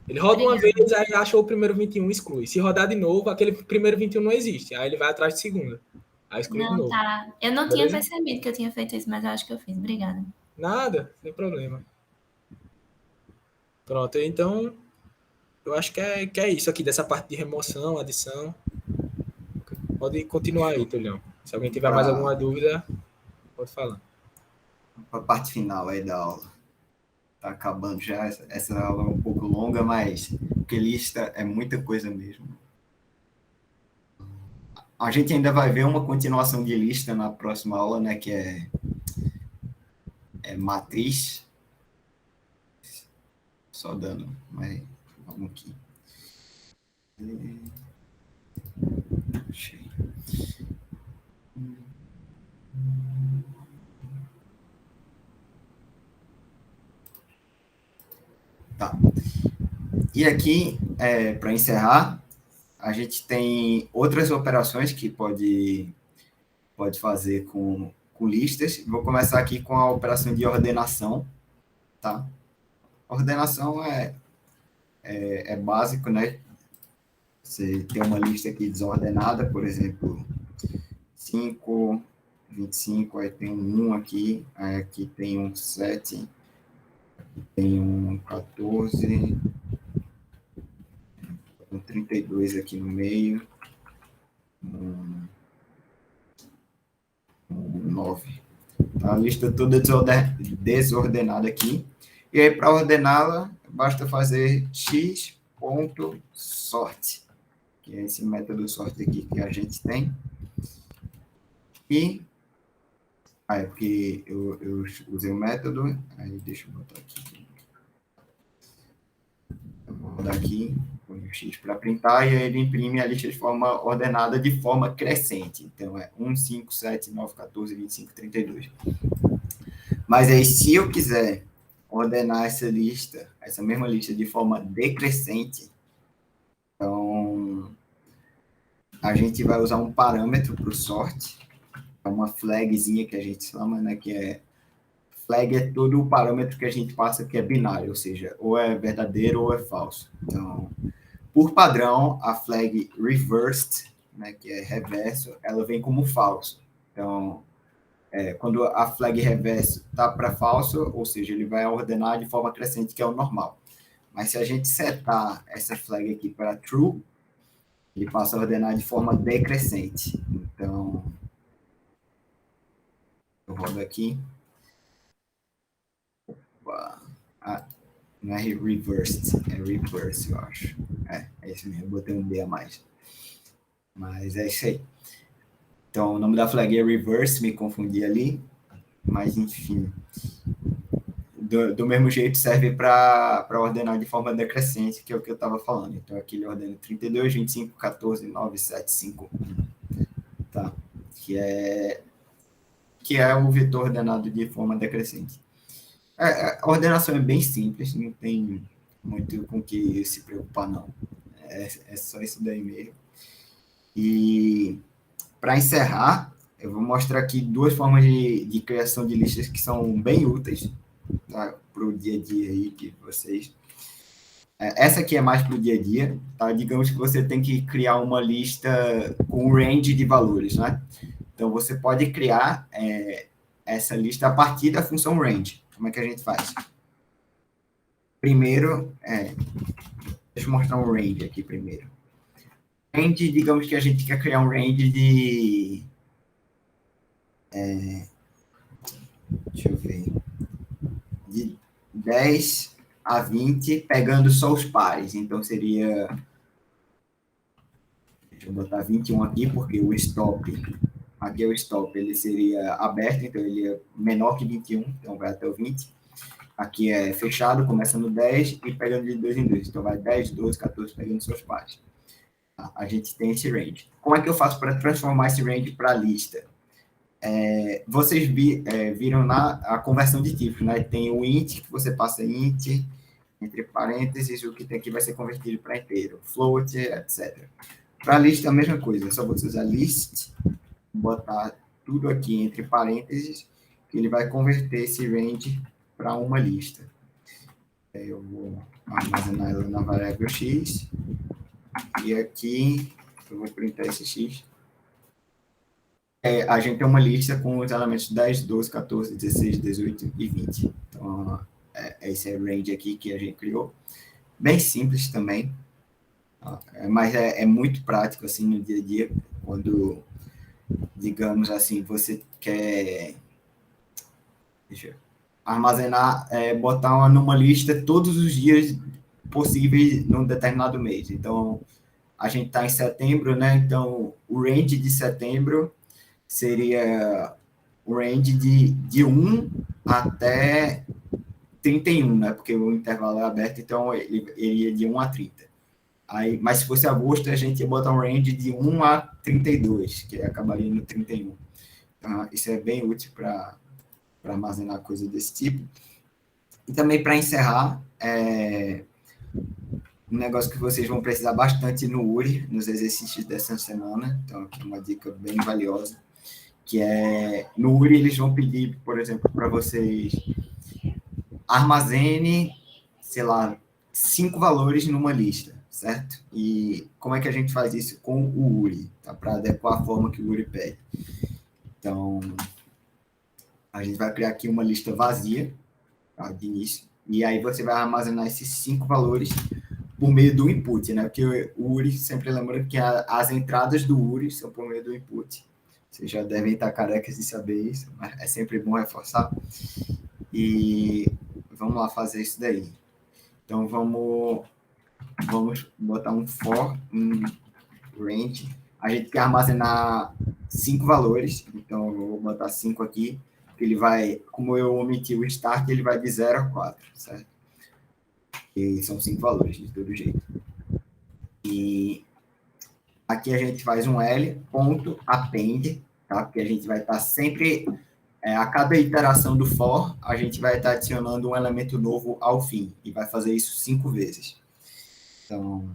Ele roda uma vez, aí achou o primeiro 21 exclui. Se rodar de novo, aquele primeiro 21 não existe. Aí ele vai atrás de segunda. Aí exclui de novo. Tá. Eu não tinha percebido que eu tinha feito isso, mas eu acho que eu fiz. Obrigada. Nada, sem problema. Pronto, então eu acho que é isso aqui, dessa parte de remoção, adição. Pode continuar aí, Tulhão. Se alguém tiver mais alguma dúvida, pode falar. Para a parte final aí da aula. Tá acabando já. Essa aula é um pouco longa, mas porque lista é muita coisa mesmo. A gente ainda vai ver uma continuação de lista na próxima aula, né? Que é matriz. Só dando, mas vamos aqui. Achei. Tá. E aqui, para encerrar, a gente tem outras operações que pode fazer com listas. Vou começar aqui com a operação de ordenação. Tá? Ordenação é básico, né? Você tem uma lista aqui desordenada, por exemplo, 5, 25, aí tem um 1 aqui, aí aqui tem um 7, tem um 14, um 32 aqui no meio, um 9. Tá? A lista toda desordenada aqui. E aí, para ordená-la, basta fazer x.sort, que é esse método sort aqui que a gente tem. E é porque eu usei o método, aí deixa eu botar aqui. Eu vou rodar aqui, põe o x para printar, e aí ele imprime a lista de forma ordenada, de forma crescente. Então, é 1, 5, 7, 9, 14, 25, 32. Mas aí, se eu quiser ordenar essa mesma lista, de forma decrescente, então, a gente vai usar um parâmetro para o sort, uma flagzinha que a gente chama, né, que flag é todo o parâmetro que a gente passa que é binário, ou seja, ou é verdadeiro ou é falso. Então, por padrão, a flag reversed, né, que é reverso, ela vem como falso. Então, quando a flag reverso está para falso, ou seja, ele vai ordenar de forma crescente, que é o normal. Mas se a gente setar essa flag aqui para true, ele passa a ordenar de forma decrescente. Então, eu rodo aqui. Não é reversed, é reverse, eu acho. É isso mesmo, eu botei um D a mais. Mas é isso aí. Então, o nome da flag é reverse, me confundi ali. Mas, enfim. Do mesmo jeito, serve para ordenar de forma decrescente, que é o que eu estava falando. Então, aqui ele ordena 32, 25, 14, 9, 7, 5, 1. Tá? Que é o vetor ordenado de forma decrescente. A ordenação é bem simples, não tem muito com que se preocupar, não. É só isso daí mesmo. E, para encerrar, eu vou mostrar aqui duas formas de criação de listas que são bem úteis. tá? Para o dia a dia aí de vocês. Essa aqui é mais para o dia a dia, tá? Digamos que você tem que criar uma lista com range de valores, né? Então, você pode criar essa lista a partir da função range. Como é que a gente faz? Primeiro, deixa eu mostrar um range aqui primeiro. Range, digamos que a gente quer criar um range de... deixa eu ver. De 10 a 20, pegando só os pares. Então, seria... Deixa eu botar 21 aqui, porque o stop... Aqui é o stop, ele seria aberto, então ele é menor que 21, então vai até o 20. Aqui é fechado, começa no 10 e pegando de 2 em 2. Então vai 10, 12, 14, pegando seus pares. A gente tem esse range. Como é que eu faço para transformar esse range para lista? Vocês viram a conversão de tipos, né? Tem o int, que você passa int, entre parênteses, o que tem aqui vai ser convertido para inteiro, float, etc. Para lista, a mesma coisa, é só você usar list, botar tudo aqui entre parênteses, que ele vai converter esse range para uma lista. Eu vou armazenar ela na variável x, e aqui eu vou printar esse x. A gente tem uma lista com os elementos 10, 12, 14, 16, 18 e 20. Então, esse é o range aqui que a gente criou. Bem simples também, mas é muito prático assim no dia a dia, quando, digamos assim, você quer armazenar, botar numa lista todos os dias possíveis num determinado mês. Então, a gente está em setembro, né? Então, o range de setembro seria o range de 1 até 31, né? Porque o intervalo é aberto, então ele ia de 1 a 30. Mas se fosse agosto, a gente ia botar um range de 1 a 32, que acabaria no 31. Então, isso é bem útil para armazenar coisa desse tipo. E também para encerrar, um negócio que vocês vão precisar bastante no URI, nos exercícios dessa semana, então aqui uma dica bem valiosa, que no URI eles vão pedir, por exemplo, para vocês armazene, sei lá, 5 valores numa lista, certo? E como é que a gente faz isso com o URI, tá? Para adequar a forma que o URI pede. Então, a gente vai criar aqui uma lista vazia, tá, de início, e aí você vai armazenar esses 5 valores por meio do input, né? Porque o URI, sempre lembrando que as entradas do URI são por meio do input. Vocês já devem estar carecas de saber isso, mas é sempre bom reforçar. E vamos lá fazer isso daí. Então, vamos botar um for em range. A gente quer armazenar 5 valores, então eu vou botar 5 aqui, que ele vai, como eu omiti o start, ele vai de 0 a 4, certo? E são 5 valores, de todo jeito. E aqui a gente faz um L.append, tá? Porque a gente vai estar sempre, a cada iteração do for, a gente vai estar adicionando um elemento novo ao fim, e vai fazer isso 5 vezes. Então,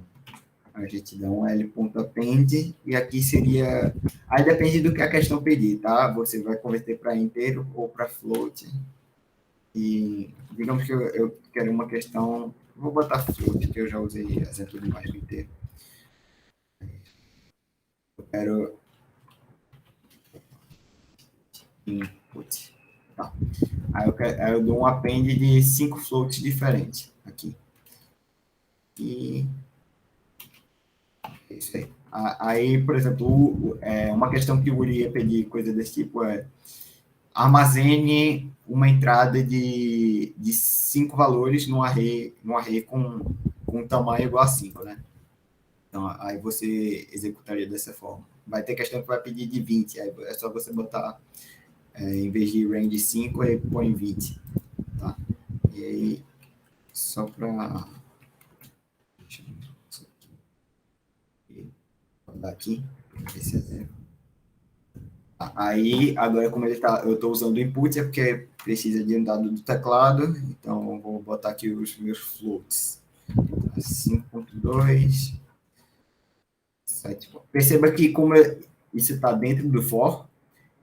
a gente dá um L.append, e aqui seria... Aí depende do que a questão pedir, tá? Você vai converter para inteiro ou para float. E digamos que eu quero uma questão... Vou botar float, que eu já usei exemplo demais do inteiro. Eu quero... input. Tá. Aí eu dou um append de 5 floats diferentes aqui. E... é isso aí. Aí, por exemplo, uma questão que o Uri ia pedir, coisa desse tipo, armazene uma entrada de 5 valores num array com um tamanho igual a 5, né? Então, aí você executaria dessa forma. Vai ter questão que vai pedir de 20, aí é só você botar, em vez de range 5, aí põe 20, tá? E aí, só para... aqui, esse exemplo. Aí, agora, como eu estou usando o input, é porque precisa de um dado do teclado, então eu vou botar aqui os meus floats. 5.2. Perceba que, como isso está dentro do for,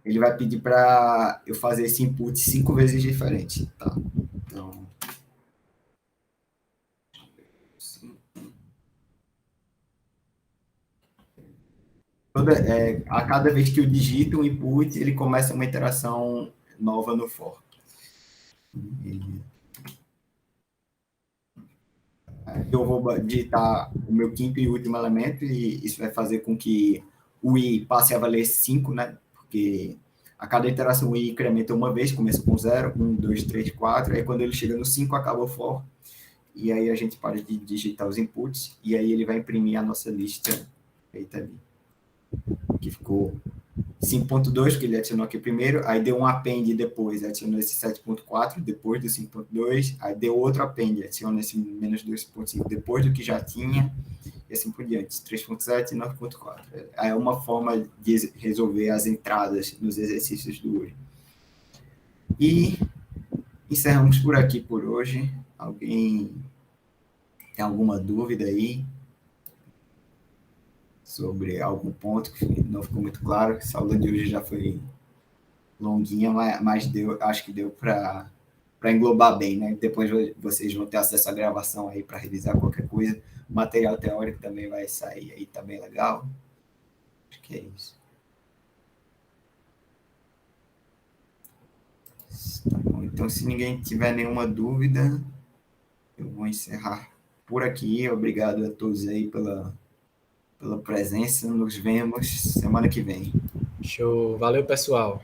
ele vai pedir para eu fazer esse input 5 vezes diferente, tá? Então, a cada vez que eu digito um input, ele começa uma iteração nova no for. Eu vou digitar o meu quinto e último elemento, e isso vai fazer com que o i passe a valer 5, né? Porque a cada iteração o i incrementa uma vez, começa com 0, 1, 2, 3, 4, aí quando ele chega no 5, acaba o for, e aí a gente para de digitar os inputs, e aí ele vai imprimir a nossa lista, feita ali, que ficou 5.2, que ele adicionou aqui primeiro, aí deu um append depois, adicionou esse 7.4 depois do 5.2, aí deu outro append, adicionou esse menos 2.5 depois do que já tinha, e assim por diante, 3.7 e 9.4. É uma forma de resolver as entradas nos exercícios do URI. E encerramos por aqui por hoje. Alguém tem alguma dúvida aí sobre algum ponto que não ficou muito claro? Essa aula de hoje já foi longuinha, mas acho que deu para englobar bem, né? Depois vocês vão ter acesso à gravação aí para revisar qualquer coisa. O material teórico também vai sair aí, tá bem legal. Acho que é isso. Tá bom, então, se ninguém tiver nenhuma dúvida, eu vou encerrar por aqui. Obrigado a todos aí pela presença. Nos vemos semana que vem. Show. Valeu, pessoal.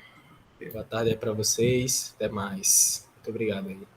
Boa tarde aí para vocês. Até mais. Muito obrigado aí.